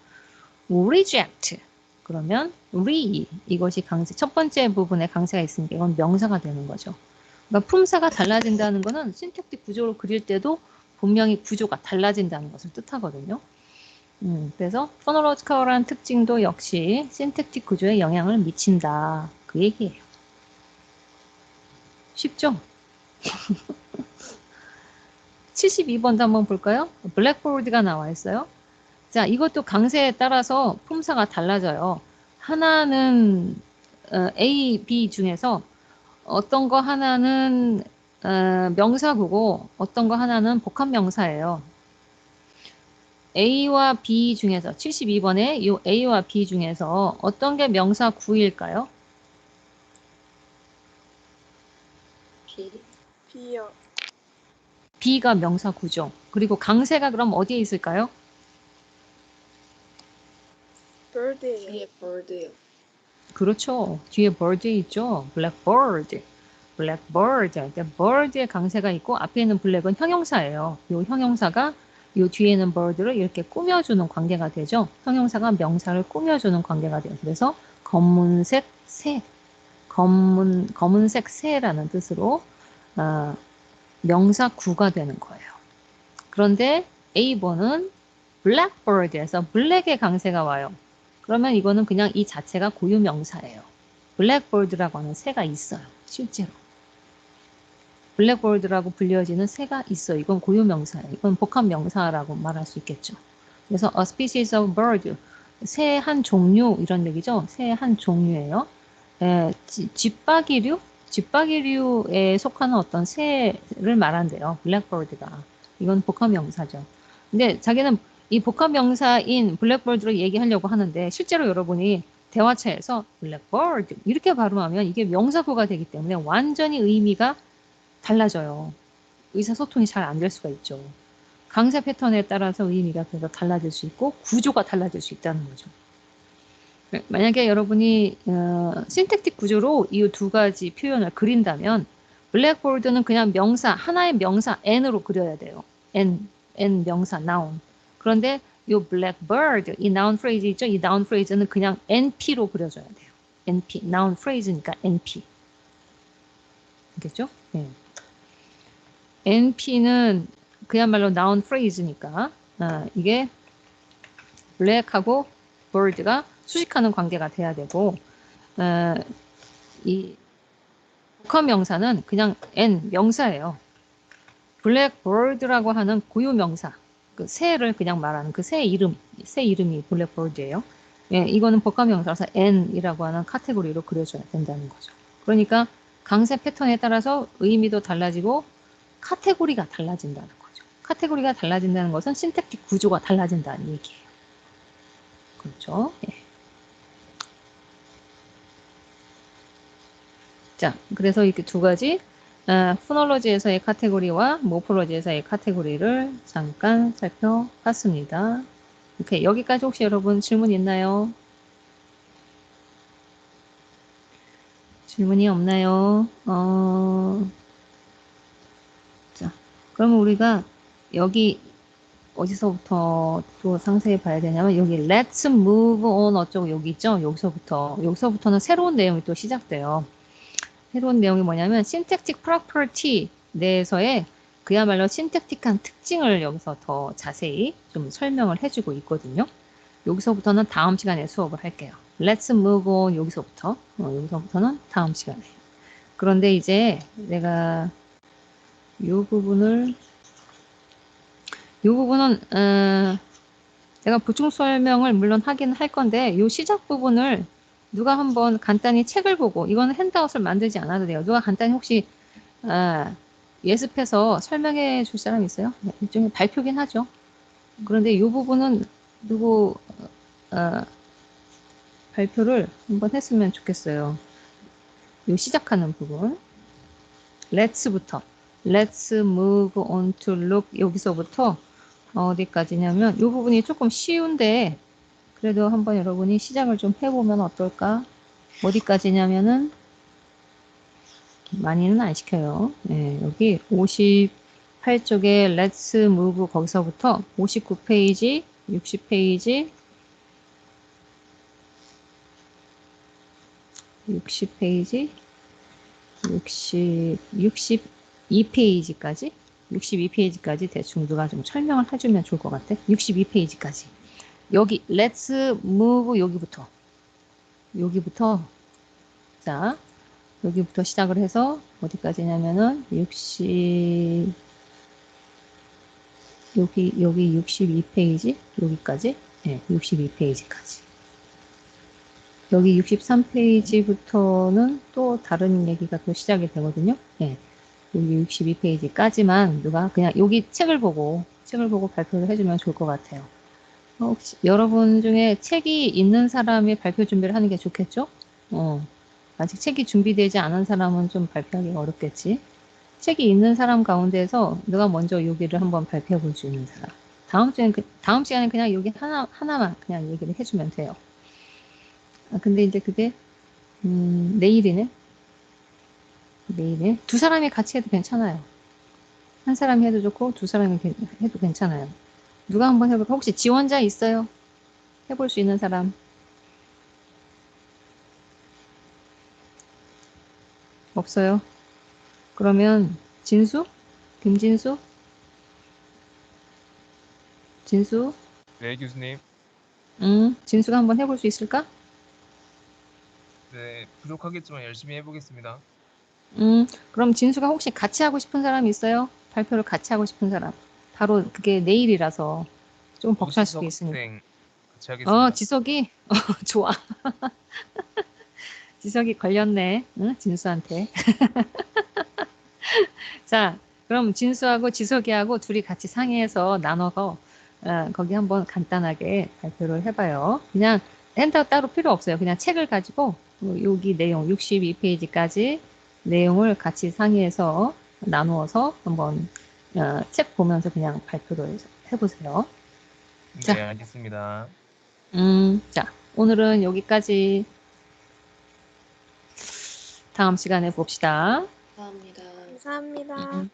Speaker 1: reject 그러면 이것이 강세 첫 번째 부분에 강세가 있으니까 이건 명사가 되는 거죠. 그러니까 품사가 달라진다는 것은 신택틱 구조로 그릴 때도 분명히 구조가 달라진다는 것을 뜻하거든요. 그래서 포놀로지컬한 특징도 역시 신택틱 구조에 영향을 미친다 그 얘기예요. 쉽죠? 72번도 한번 볼까요? 블랙보드가 나와 있어요. 자, 이것도 강세에 따라서 품사가 달라져요. 하나는 A, B 중에서 어떤 거 하나는 명사구고 어떤 거 하나는 복합명사예요. A와 B 중에서 72번에 이 A와 B 중에서 어떤 게 명사구일까요?
Speaker 2: B요.
Speaker 1: B가 명사구죠. 그리고 강세가 그럼 어디에 있을까요?
Speaker 2: bird예요.
Speaker 3: 뒤에 bird요.
Speaker 1: 그렇죠. 뒤에 bird 있죠. blackbird. blackbird. bird의 강세가 있고 앞에 있는 black은 형용사예요. 이 형용사가 이 뒤에 있는 bird를 이렇게 꾸며주는 관계가 되죠. 형용사가 명사를 꾸며주는 관계가 돼요. 그래서 검은색 새, 검은색 새라는 뜻으로 명사 구가 되는 거예요. 그런데 A번은 blackbird에서 black의 강세가 와요. 그러면 이거는 그냥 이 자체가 고유명사예요. 블랙보드라고 하는 새가 있어요. 실제로. 블랙보드라고 불려지는 새가 있어요. 이건 고유명사예요. 이건 복합명사라고 말할 수 있겠죠. 그래서 a species of bird, 새 한 종류 이런 얘기죠. 새 한 종류예요. 쥐빠기류에 속하는 어떤 새를 말한대요. 블랙보드가. 이건 복합명사죠. 근데 자기는 이 복합명사인 블랙버드로 얘기하려고 하는데 실제로 여러분이 대화체에서 블랙버드 이렇게 발음하면 이게 명사구가 되기 때문에 완전히 의미가 달라져요. 의사소통이 잘 안 될 수가 있죠. 강세 패턴에 따라서 의미가 그래서 달라질 수 있고 구조가 달라질 수 있다는 거죠. 만약에 여러분이 신택틱 구조로 이 두 가지 표현을 그린다면 블랙보드는 그냥 명사, 하나의 명사 n으로 그려야 돼요. n 명사, noun. 그런데 이 blackbird, 이 noun phrase 있죠? 이 noun phrase는 그냥 np로 그려줘야 돼요. np, noun phrase니까 np. 알겠죠? 네. np는 그야말로 noun phrase니까 이게 black하고 bird가 수식하는 관계가 돼야 되고 이 복합명사는 그냥 n 명사예요. blackbird라고 하는 고유명사. 그 새를 그냥 말하는 그 새 이름이 블랙보드예요. 예, 이거는 복합명사라서 n이라고 하는 카테고리로 그려줘야 된다는 거죠. 그러니까 강세 패턴에 따라서 의미도 달라지고 카테고리가 달라진다는 거죠. 카테고리가 달라진다는 것은 신택틱 구조가 달라진다는 얘기예요. 그렇죠? 예. 자, 그래서 이렇게 두 가지 포놀로지에서의 카테고리와 모폴로지에서의 카테고리를 잠깐 살펴봤습니다. 오케이, 여기까지 혹시 여러분 질문 있나요? 질문이 없나요? 자, 그러면 우리가 여기 어디서부터 또 상세히 봐야 되냐면 여기 Let's move on 어쩌고 여기 있죠? 여기서부터는 새로운 내용이 또 시작돼요. 새로운 내용이 뭐냐면 synthetic property 내에서의 그야말로 신택틱한 특징을 여기서 더 자세히 좀 설명을 해주고 있거든요. 여기서부터는 다음 시간에 수업을 할게요. Let's move on 여기서부터는 다음 시간에. 그런데 이제 내가 이 부분은 내가 보충 설명을 물론 하긴 할 건데 이 시작 부분을 누가 한번 간단히 책을 보고 이거는 핸드아웃을 만들지 않아도 돼요. 누가 간단히 혹시 예습해서 설명해 줄 사람 있어요? 일종의 발표긴 하죠. 그런데 이 부분은 누구 발표를 한번 했으면 좋겠어요. 이 시작하는 부분. Let's부터 Let's move on to look 여기서부터 어디까지냐면 이 부분이 조금 쉬운데 그래도 한번 여러분이 시작을 좀 해보면 어떨까? 어디까지냐면은 많이는 안 시켜요. 네, 여기 58쪽에 Let's Move 거기서부터 59페이지, 60페이지, 60페이지, 62페이지까지 대충 누가 좀 설명을 해주면 좋을 것 같아. 62페이지까지. 여기 Let's Move 여기부터 자 여기부터 시작을 해서 어디까지냐면은 60 여기 62페이지 여기까지 네, 62페이지까지 여기 63페이지부터는 또 다른 얘기가 또 시작이 되거든요. 네, 여기 62페이지까지만 누가 그냥 여기 책을 보고 발표를 해주면 좋을 것 같아요. 혹시 여러분 중에 책이 있는 사람이 발표 준비를 하는 게 좋겠죠? 아직 책이 준비되지 않은 사람은 좀 발표하기가 어렵겠지. 책이 있는 사람 가운데서 누가 먼저 여기를 한번 발표해 볼 수 있는 사람. 다음 시간에 그냥 여기 하나만 그냥 얘기를 해주면 돼요. 근데 이제 그게, 내일이네? 내일에. 두 사람이 같이 해도 괜찮아요. 한 사람이 해도 좋고, 두 사람이 해도 괜찮아요. 누가 한번 해볼까? 혹시 지원자 있어요? 해볼 수 있는 사람? 없어요? 그러면, 진수? 김진수? 진수?
Speaker 3: 네, 교수님.
Speaker 1: 진수가 한번 해볼 수 있을까?
Speaker 3: 네, 부족하겠지만 열심히 해보겠습니다.
Speaker 1: 그럼 진수가 혹시 같이 하고 싶은 사람 있어요? 발표를 같이 하고 싶은 사람. 바로 그게 내일이라서 조금 벅찰 수도
Speaker 3: 오지석
Speaker 1: 있으니까.
Speaker 3: 학생 같이 하겠습니다.
Speaker 1: 지석이? 좋아. 지석이 걸렸네. 응? 진수한테. 자, 그럼 진수하고 지석이하고 둘이 같이 상의해서 나눠서 거기 한번 간단하게 발표를 해봐요. 그냥 핸드아웃 따로 필요 없어요. 그냥 책을 가지고 여기 내용 62페이지까지 내용을 같이 상의해서 나누어서 한번 책 보면서 그냥 발표를 해보세요.
Speaker 3: 네,
Speaker 1: 자,
Speaker 3: 알겠습니다.
Speaker 1: 자, 오늘은 여기까지 다음 시간에 봅시다.
Speaker 4: 감사합니다.
Speaker 2: 감사합니다.